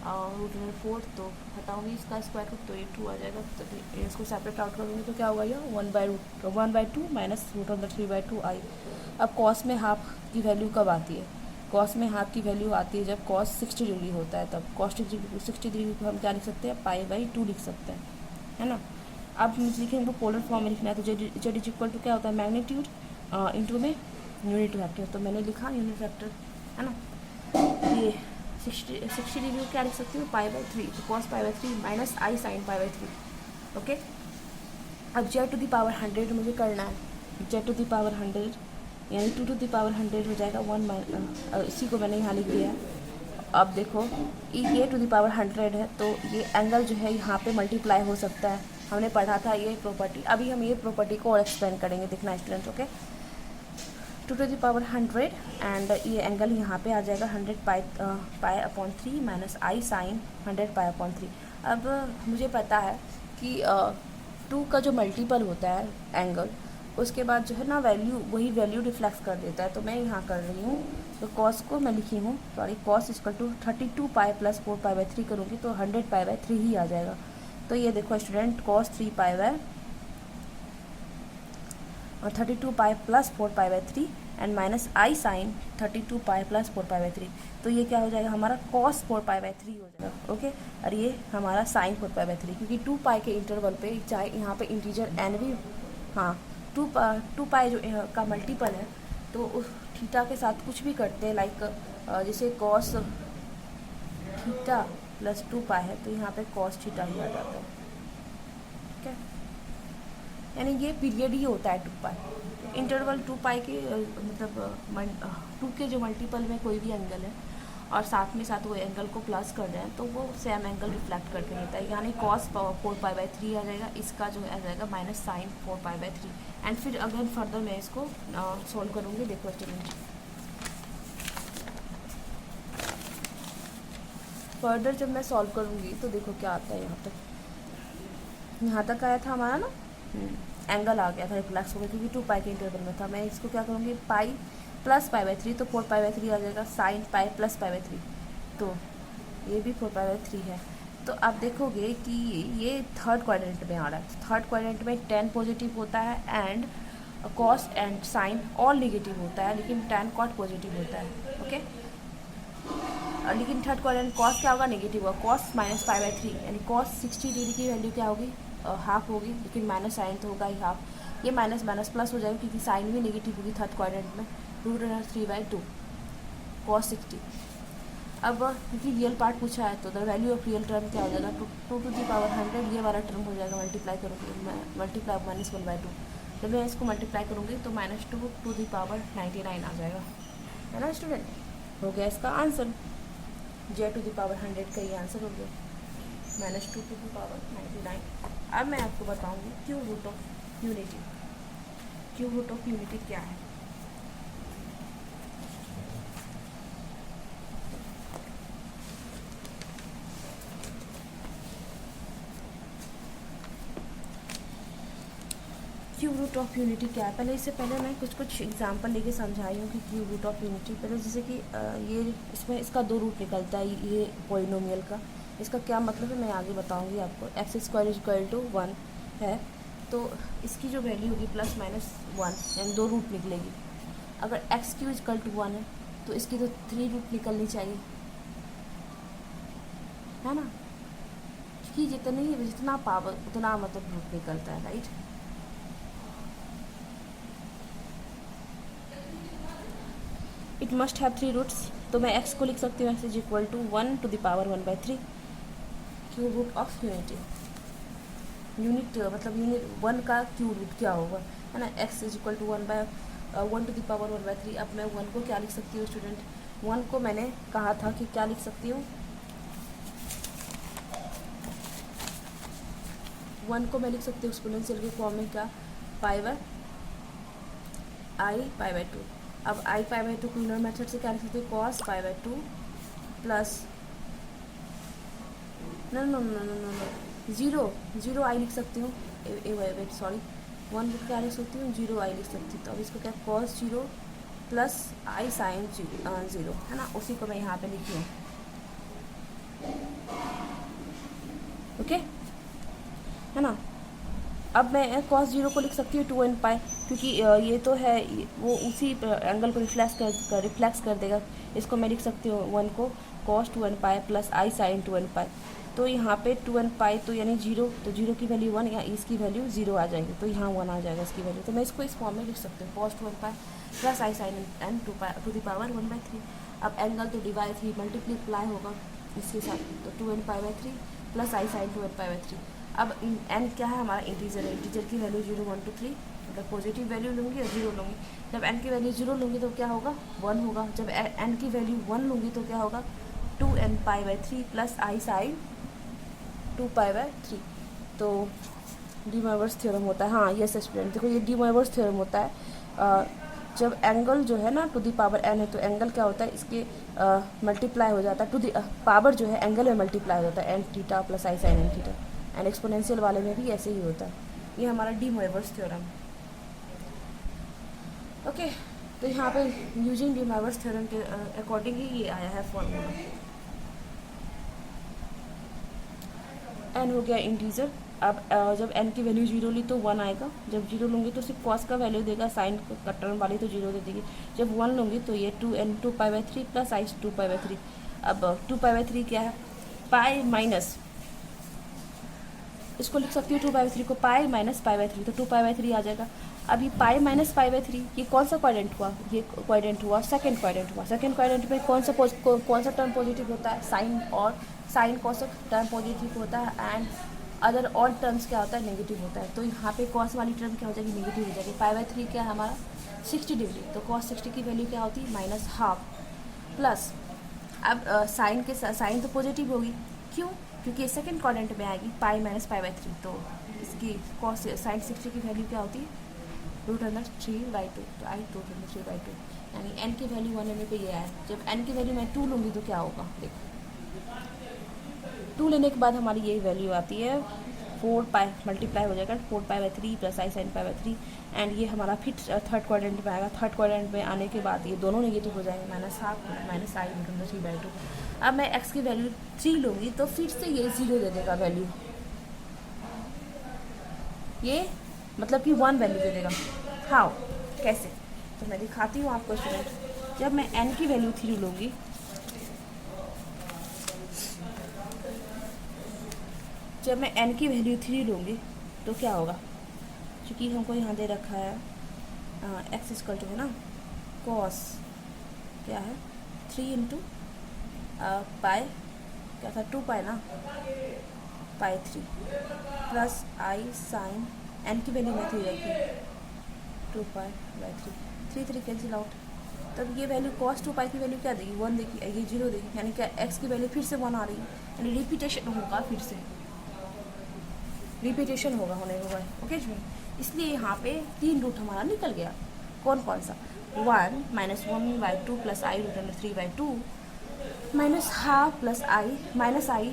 और √4 तो हटाऊंगी इसका स्क्वायर रूट, तो ये 2 आ जाएगा। तो इसको सेपरेट आउट करूँगी तो क्या होगा, ये 1/2 माइनस √3/2i। अब कॉस में हाफ की वैल्यू कब आती है, कॉस में हाफ की वैल्यू आती है जब कॉस 60 डिग्री होता है, तब कॉस 60 डिग्री को हम क्या लिख सकते हैं, π/2 लिख सकते हैं, है ना। अब मुझे लिखेंगे पोलर फॉर्म में लिखना है, तो z इज इक्वल टू क्या होता है, मैग्नीट्यूड इंटू में यूनिट वेक्टर। तो मैंने लिखा यूनिट वेक्टर, है ना। ये 60 डिग्री को क्या लिख सकती हूँ, π/3, तो cos π/3 minus i sign π/3। Okay, अब z टू द पावर 100 मुझे करना है, z टू द पावर 100 यानी 2 टू द पावर 100 हो जाएगा 1 इसी को मैंने यहाँ लिख दिया है। अब देखो ये टू द पावर 100 है, तो ये एंगल जो है यहाँ पे मल्टीप्लाई हो सकता है, हमने पढ़ा था ये प्रॉपर्टी। अभी हम ये प्रॉपर्टी को और एक्सप्लेन करेंगे, देखना student. Okay, 2 to the power 100 and ये एंगल यहाँ पे आ जाएगा 100 π/3 माइनस आई साइन 100 π/3। अब मुझे पता है कि 2 का जो मल्टीपल होता है एंगल, उसके बाद जो है ना वैल्यू, वही वैल्यू रिफ्लेक्ट कर देता है। तो मैं यहाँ कर रही हूँ, तो कॉस को मैं लिखी हूँ, sorry cos equal to 32 π plus 4 π/3 करूँगी तो 100 π/3 ही आ जाएगा। तो ये देखो स्टूडेंट, कॉस 3 π और 32 π plus 4 π/3 and minus i sine 32 π plus 4 π/3, तो ये क्या हो जाएगा हमारा cos 4 π/3 हो जाएगा। ओके, और ये हमारा साइन 4 π/3, क्योंकि 2 π के इंटरवल पे चाहे यहाँ पे इंटीजर n भी, हाँ 2 π जो का मल्टीपल है, तो उस थीटा के साथ कुछ भी करते हैं, लाइक जैसे cos थीटा प्लस 2 π है, तो यहाँ पे cos थीटा ही आ जाता है। ठीक है, यानी ये पीरियड ही होता है 2 π। इंटरवल 2 π के मतलब 2 के जो मल्टीपल में कोई भी एंगल है और साथ में साथ वो एंगल को प्लस कर रहे हैं, तो वो सेम एंगल रिफ्लेक्ट करके देता है, यानी cos 4 π/3 आ जाएगा, इसका जो आ जाएगा माइनस साइन 4 π/3। एंड फिर अगेन फर्दर मैं इसको सॉल्व करूँगी। देखो स्टूडेंट, फर्दर जब मैं सॉल्व करूँगी तो देखो क्या आता है। यहाँ तक आया था हमारा ना, एंगल आ गया था, रिफ्लेक्स हो गया क्योंकि 2 π के इंटरवल में था। मैं इसको क्या करूँगी, पाई प्लस π/3, तो 4 π/3 आ जाएगा, साइन पाई प्लस π/3, तो ये भी 4 π/3 है। तो आप देखोगे कि ये थर्ड क्वाड्रेंट में आ रहा है। थर्ड क्वाड्रेंट में tan पॉजिटिव होता है and cos and sine all negative होता है, लेकिन tan कॉट पॉजिटिव होता है। ओके, लेकिन थर्ड क्वाड्रेंट कॉस क्या होगा, नेगेटिव होगा, कॉस माइनस π/3, यानी कॉस 60 डिग्री की वैल्यू क्या होगी, हाफ होगी, लेकिन माइनस साइन तो होगा ही हाफ। ये माइनस माइनस प्लस हो जाएगा क्योंकि साइन भी नेगेटिव होगी थर्ड क्वाड्रेंट में, √3/2 cos 60। अब क्योंकि रियल पार्ट पूछा है, तो the value of real term क्या हो जाएगा, 2 टू द पावर 100, ये वाला टर्म हो जाएगा, मल्टीप्लाई करूँगी मैं, मल्टीप्लाई -1/2। जब मैं इसको मल्टीप्लाई करूँगी तो -2 टू द पावर 99 आ जाएगा, है ना स्टूडेंट। हो गया इसका answer, z to the power 100 का ये आंसर हो गया, -2 टू द पावर 99। अब मैं आपको बताऊंगी cube root of unity. Cube root of unity क्या है, क्यूब रूट ऑफ यूनिटी क्या है, पहले इससे पहले मैं कुछ एग्जांपल लेके समझाई हूँ कि क्यूब रूट ऑफ यूनिटी। पहले जैसे कि ये इसमें इसका 2 रूट निकलता है, ये पॉलिनोमियल का, इसका क्या मतलब है मैं आगे बताऊँगी आपको। X square is equal to 1 है, तो इसकी जो वैल्यू होगी प्लस माइनस 1, यानी 2 रूट निकलेगी। अगर x cube is equal to 1 है तो इसकी तो 3 रूट निकलनी चाहिए, है ना, क्योंकि जितना पावर उतना मतलब रूट निकलता है, right. It must have 3 roots, तो मैं x को लिख सकती हूँ x is equal to 1 to the power 1/3 cube root of unity. Unit मतलब यूनिट 1 का क्यूब रूट क्या होगा, है ना, x is equal to 1 to the power 1/3। अब मैं 1 को क्या लिख सकती हूँ स्टूडेंट, 1 को मैंने कहा था कि क्या लिख सकती हूँ, 1 को मैं लिख सकती हूँ एक्सपोनेंशियल के फॉर्म में, क्या, पाई/2। अब i/2 को यूलर मेथड से क्या लिख सकते हैं, cos π/2 प्लस जीरो आई लिख सकती हूँ, वेट सॉरी, 1 को क्या लिख सकती हूँ, 0 आई लिख सकती हूँ। तो अब इसको क्या, cos 0 प्लस i sin 0, है ना, उसी को मैं यहाँ पे लिखी हूँ, ओके, है ना। अब मैं cos 0 को लिख सकती हूँ 2n पाई, क्योंकि ये तो है, वो उसी एंगल को रिफ्लेक्स कर देगा। इसको मैं लिख सकती हूँ 1 को cos 2n pi plus i sin 2n पाई। तो यहाँ पे 2n पाई तो यानी 0, तो 0 की वैल्यू 1, या इसकी वैल्यू 0 आ जाएगी, तो यहाँ 1 आ जाएगा इसकी वैल्यू। तो मैं इसको इस फॉर्म में लिख सकती हूँ, cos 2n pi plus i sin n to the power 1/3। अब एंगल तो डिवाइड 3 मल्टीप्लाई होगा इसके साथ, तो 2n pi plus i sin 2n pi. अब n क्या है हमारा, इंटीजर है, इंटीजर की वैल्यू 0 1 2 3, मतलब पॉजिटिव वैल्यू लूँगी और 0 लूँगी। जब n की वैल्यू 0 लूँगी तो क्या होगा, 1 होगा। जब n की वैल्यू 1 लूँगी तो क्या होगा, 2n pi plus i sin 2 पाई/3। तो डी मोइवर्स थ्योरम होता है, हाँ यस स्टूडेंट, देखो ये डी मोइवर्स थ्योरम होता है। जब एंगल जो है ना टू दी पावर n है, तो एंगल क्या होता है, इसके मल्टीप्लाई हो जाता है, टू दी पावर जो है एंगल में मल्टीप्लाई होता है, n theta plus i sin n theta. And exponential वाले में भी ऐसे ही होता है। ये हमारा डी मोइवर्स थ्योरम, ओके। तो यहाँ पे यूजिंग डी मोइवर्स थ्योरम के अकॉर्डिंग ही ये आया है फॉर्मूला। n हो गया इंटीजर। अब जब n की वैल्यू 0 ली तो 1 आएगा, जब 0 लूँगी तो सिर्फ cos का वैल्यू देगा, साइन का टर्म वाली तो 0 दे देगी। जब 1 लूँगी तो ये 2n 2 पाई/3 प्लस i 2 पाई/3। अब 2 पाई/3 क्या है, पाई माइनस, इसको लिख सकती हूँ 2 पाई/3 को पाई माइनस पाई/3, तो 2 पाई/3 आ जाएगा। अब ये पाई माइनस पाई/3 ये कौन सा क्वाड्रेंट हुआ, ये क्वाड्रेंट हुआ सेकंड क्वाड्रेंट हुआ। सेकंड क्वाड्रेंट में कौन सा टर्म पॉजिटिव होता है, साइन, और साइन कौन सा टर्म पॉजिटिव होता है, एंड अदर ऑल टर्म्स क्या होता है, नेगेटिव होता है। तो यहाँ पे कॉस वाली टर्म क्या हो जाएगी, नेगेटिव हो जाएगी। पाई/3 क्या है हमारा 60 डिग्री, तो cos 60 की वैल्यू क्या होती है, -½ प्लस। अब साइन के साइन तो पॉजिटिव होगी, क्यों, क्योंकि सेकंड क्वाड्रेंट में आएगी पाई माइनस पाई/3, तो इसकी cos साइन 60 की वैल्यू क्या होती है, √3/2, तो आई √3/2, यानी n की वैल्यू 1 लेने पे ये आया। जब n की वैल्यू मैं 2 लूँगी तो क्या होगा, देखो 2 लेने के बाद हमारी यही वैल्यू आती है 4 पाई, मल्टीप्लाई हो जाएगा 4 पाई/3 प्लस i sin पाई/3। एंड ये हमारा फिर थर्ड क्वाड्रेंट में आएगा। थर्ड क्वाड्रेंट में आने के बाद ये दोनों नेगेटिव हो जाएंगे, -½ माइनस i √3/2। अब मैं x की वैल्यू 3 लूँगी तो फिर से ये 0 दे देगा वैल्यू, ये मतलब कि 1 वैल्यू दे देगा। हाउ, कैसे, तो मैं दिखाती हूँ आपको स्टूडेंट। जब मैं n की वैल्यू 3 लूँगी, जब मैं n की वैल्यू 3 लूँगी तो क्या होगा, क्योंकि हमको यहाँ दे रखा है x इक्वल टू है ना, cos क्या है 3 इंटू पाई, क्या था 2 पाई ना, पाई/3 प्लस i साइन, n की वैल्यू मैं 3 रखी, 2 पाई/3, 3 3 कैंसिल आउट। तब ये वैल्यू cos 2 पाई की वैल्यू क्या देगी, 1 देगी, ये 0 देगी, यानी क्या x की वैल्यू फिर से 1 आ रही है, यानी रिपीटेशन होगा, फिर से रिपीटेशन होगा, होने होगा, ओके। इसलिए यहाँ पे 3 रूट हमारा निकल गया। कौन कौन सा, 1 -1/2 plus i √3/2 -½ plus i minus i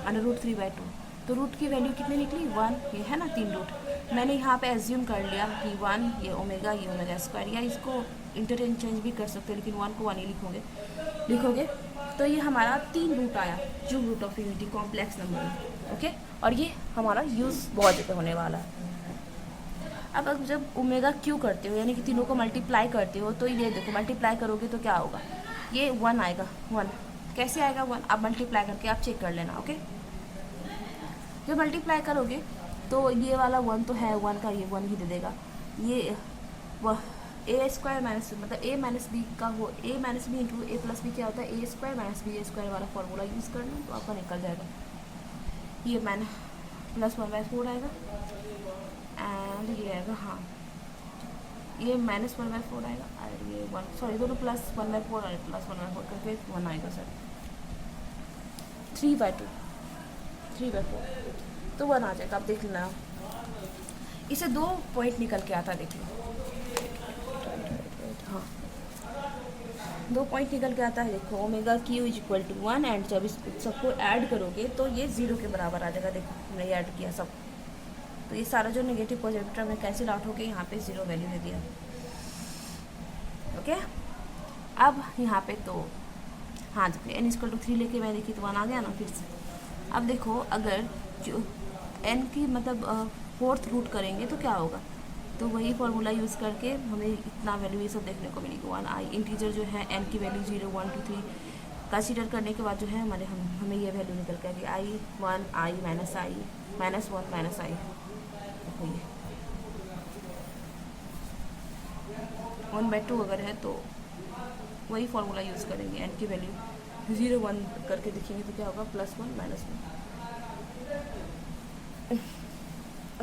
√3/2। तो रूट की वैल्यू कितनी निकली, 1, ये है ना 3 रूट। मैंने यहाँ पे एज्यूम कर लिया कि 1 ये ओमेगा स्क्वायर, या इसको इंटरचेंज भी कर सकते हो, लेकिन 1 को 1 ही लिखोगे। तो ये हमारा 3 रूट आया, cube root of unity complex number. Okay, और ये हमारा यूज़ बहुत जगह होने वाला है। अब जब ओमेगा क्यू करते हो, यानी कि तीनों को मल्टीप्लाई करते हो, तो ये देखो मल्टीप्लाई करोगे तो क्या होगा, ये 1 आएगा। 1 कैसे आएगा 1, आप मल्टीप्लाई करके आप चेक कर लेना। ओके, जब मल्टीप्लाई करोगे तो ये वाला 1 तो है 1 का, ये 1 ही दे देगा। ये वह ए स्क्वायर माइनस, मतलब ए माइनस बी का हो, ए माइनस बी इंटू ए प्लस बी क्या होता है, ए स्क्वायर माइनस बी ए स्क्वायर वाला फॉर्मूला यूज़ करना, तो आपका निकल जाएगा। ये मैंने प्लस 1/4 आएगा, एंड ये आएगा, हाँ ये माइनस 1/4 आएगा, और ये 1, सॉरी दोनों प्लस 1/4 और प्लस 1/4 करके 1 आएगा सर। 3/2, 3/4 तो 1 आ जाएगा। आप देख लेना, इसे 2 पॉइंट निकल के आता है, देखिए हाँ 2 पॉइंट निकल के आता है। देखो omega cube is equal to 1, and जब इस सबको ऐड करोगे तो ये 0 के बराबर आ जाएगा। देखो हमने ऐड किया सब, तो ये सारा जो नेगेटिव पॉजिटिव टर्म है कैंसिल आउट होके यहाँ पे 0 वैल्यू दे दिया। ओके, अब यहाँ पे तो हाँ जब n इक्वल टू 3 लेके मैं देखी तो 1 आ गया ना फिर से। अब देखो अगर जो n की मतलब 4th रूट करेंगे तो क्या होगा, तो वही फार्मूला यूज़ करके हमें इतना वैल्यू ये सब देखने को मिलेगी। 1 आई इंटीजर जो है n की वैल्यू 0 1 2 3 कंसीडर करने के बाद जो है हमें ये वैल्यू निकल के आएगी आई 1 आई माइनस आई माइनस 1 माइनस आई। देखो ये 1/2 अगर है तो वही फार्मूला यूज़ करेंगे, n की वैल्यू 0 1 करके देखेंगे तो क्या होगा, +1 -1।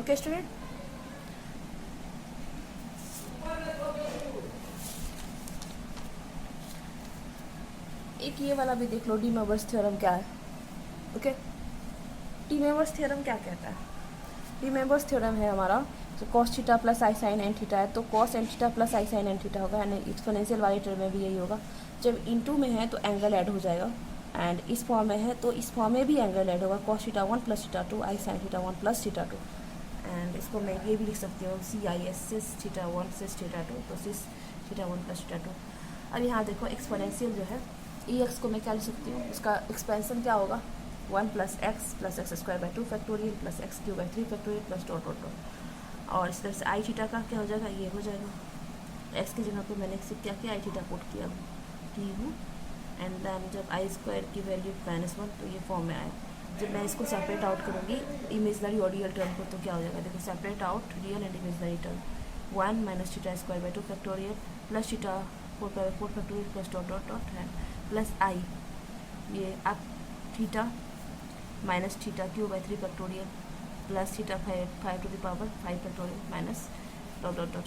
ओके स्टूडेंट, एक ये वाला भी देख लो, डी मोवर्स थ्योरम क्या है। ओके, डी मोवर्स थ्योरम क्या कहता है, डी मोवर्स थ्योरम है हमारा तो cos theta plus i sign N theta है, तो cos N theta plus i sign N theta होगा, यानी एक्सपोनेंशियल वाले टर्म में भी यही होगा। जब इनटू में है तो एंगल ऐड हो जाएगा, एंड इस फॉर्म में है तो इस फॉर्म में भी एंगल ऐड होगा, cos theta 1 plus theta 2 I sine theta 1 plus theta 2, and इसको मैं ये भी लिख सकती हूँ CIS सिस थीटा 1 सिस थीटा 2, तो सिस थीटा 1 प्लस थीटा 2। अब यहाँ देखो एक्सपोनेंशियल जो है EX को मैं क्या लिख सकती हूँ, उसका एक्सपेंसन क्या होगा, 1 + x square by 2 factorial plus x cube by 3 factorial plus dot dot dot. और इस तरह से आई थीटा का क्या हो जाएगा, ये हो जाएगा x की जगह पे मैंने क्या किया, आई थीटा पुट किया की हूँ, एंड देन जब आई स्क्वायर की वैल्यू -1 तो ये फॉर्म में आए। जब मैं इसको सेपरेट आउट करूँगी इमेजनरी और रियल टर्म को, तो क्या हो जाएगा, देखो separate out real and imaginary term 1 minus theta square by 2 factorial plus theta 4/4 factorial plus dot dot dot है प्लस आई, ये अब theta minus theta cube by 3 factorial plus theta 5 to the power 5 factorial minus dot dot dot.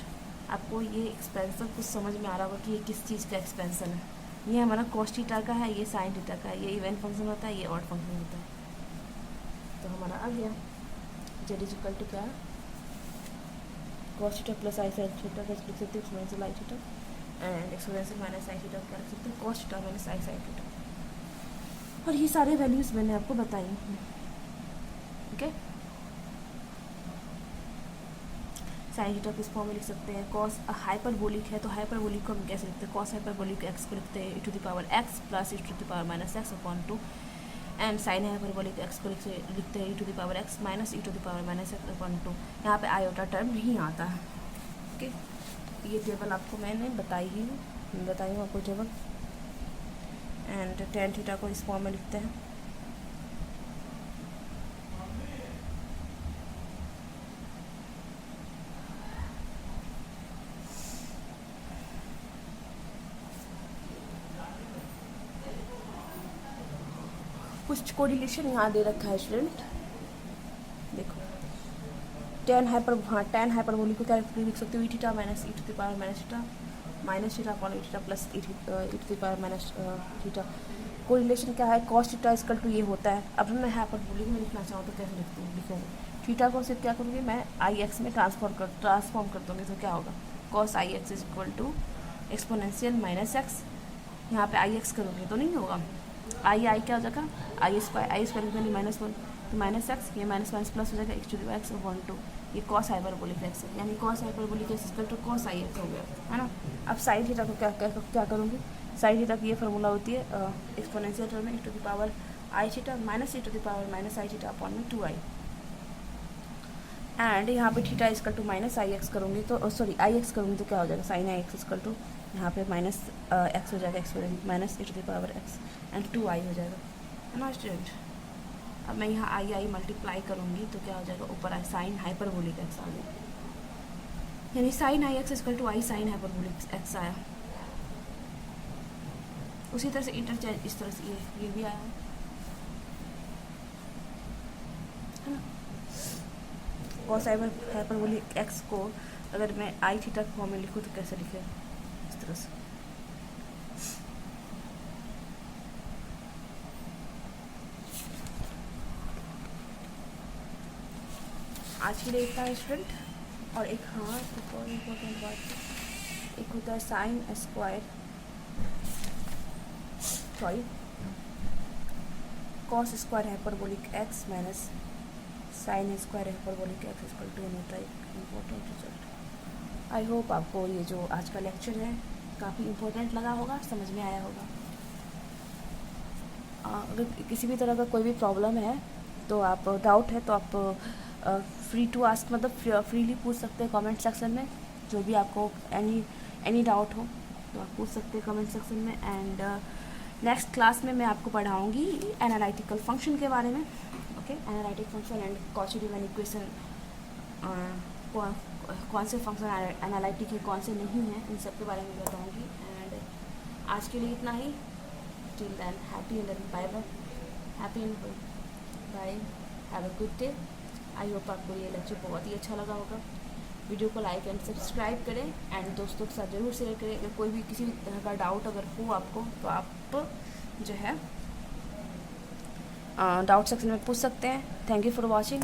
आपको ये expansion कुछ समझ में आ रहा होगा कि ये किस चीज़ का एक्सपेंसन है। ये हमारा कॉस थीटा का है, ये साइन थीटा का है, ये इवन फंक्शन होता है, ये ऑड फंक्शन होता है। तो हमारा आ गया जेड इज इक्वल टू क्या है, cos theta plus i sine theta का लिख सकते हैं exponential i theta, and exponential minus i theta क्या लिख सकते हैं, cos theta minus i sine theta. और ये सारे वैल्यूज़ मैंने आपको बताई हैं। ओके, साइन थीटा किस फॉर्म में लिख सकते हैं, कॉस हाइपरबोलिक है तो हाइपरबोलिक को हम कैसे लिखते हैं, कॉस हाइपरबोलिक एक्स को लिखते हैं e⁻x plus e⁻−x/2, and sign hyperbolic x को लिखते हैं e⁻x माइनस e⁻−x/2। यहाँ पे आयोटा टर्म नहीं आता है। ओके, ये टेबल आपको मैंने बताई हूँ आपको टेबल, एंड टेन थीटा को इस फॉर्म में लिखते हैं। कुछ कोरिलेशन यहाँ दे रखा है स्टूडेंट, देखो टेन हाइपरबोलिक को क्या लिख सकते हो, e theta minus e⁻−θ minus theta upon theta plus e⁻θ। Correlation क्या है, cos थीटा इक्वल टू ये होता है। अब मैं हाइपरबोलिक में लिखना चाहूँ तो कैसे लिखूँगी, थीटा को सिर्फ क्या करूँगी मैं IX में ट्रांसफॉर्म कर दूँगी, तो क्या होगा, cos IX is equal to exponential -x, यहाँ पे IX करूँगी तो नहीं होगा, आई क्या हो जाएगा, आई स्क्वायर माइनस वन, तो माइनस एक्स, ये माइनस माइनस प्लस हो जाएगा, x to the power x one two, ये कॉस हाइपरबोलिक एक्स है, यानी cos hyperbolic x equal to cos i x हो गया, है ना। अब साइन थीटा को क्या करूँगी, साइन थीटा की ये फार्मूला होती है एक्सपोनेंशियल टर्म में e to the power i theta minus e to the power minus i theta upon में 2i, एंड यहाँ पे theta equal to minus i x करूँगी तो सॉरी आई एक्स करूँगी तो क्या हो जाएगा, sine i x equal to यहाँ पे माइनस एक्स हो जाएगा, exponent minus e to the power x and 2i हो जाएगा, है ना स्टूडेंट। अब मैं यहाँ आई मल्टीप्लाई करूँगी तो क्या हो जाएगा, ऊपर आई साइन हाइपरबोलिक एक्स आ गया, यानी sine i x equal to i sine hyperbolic x आया। उसी तरह से इंटरचेंज इस तरह से ये भी आया, है ना। कॉस हाइपरबोलिक एक्स को अगर मैं आई थीटा फॉर्म में लिखूँ तो कैसे लिखे, इस तरह से। आज के लिए इतना है स्टूडेंट। और एक हाँ एक और इम्पोर्टेंट बात, एक होता है sine square sorry cos square hyperbolic x minus sine square hyperbolic x equal to होता है इम्पोर्टेंट रिजल्ट। आई होप आपको ये जो आज का लेक्चर है काफ़ी इम्पोर्टेंट लगा होगा, समझ में आया होगा। अगर किसी भी तरह का कोई भी प्रॉब्लम है तो आप डाउट है तो आप फ्री टू आस्क, मतलब फ्रीली पूछ सकते हैं कमेंट सेक्शन में, जो भी आपको एनी डाउट हो तो आप पूछ सकते हैं कमेंट सेक्शन में। एंड नेक्स्ट क्लास में मैं आपको पढ़ाऊँगी एनालिटिकल फंक्शन के बारे में, okay. Analytic function and Cauchy Riemann equation, कौन से फंक्शन एनालिटिक है कौन से नहीं है, इन सब के बारे में बताऊँगी। एंड आज के लिए इतना ही। Till then happy and bye bye, happy and bye, have a good day. I hope आपको ये लेक्चर बहुत ही अच्छा लगा होगा। वीडियो को लाइक एंड सब्सक्राइब करें एंड दोस्तों के साथ ज़रूर शेयर करें। अगर कोई भी किसी भी तरह का डाउट अगर हो आपको तो आप जो है डाउट सेक्शन में पूछ सकते हैं। Thank you for watching.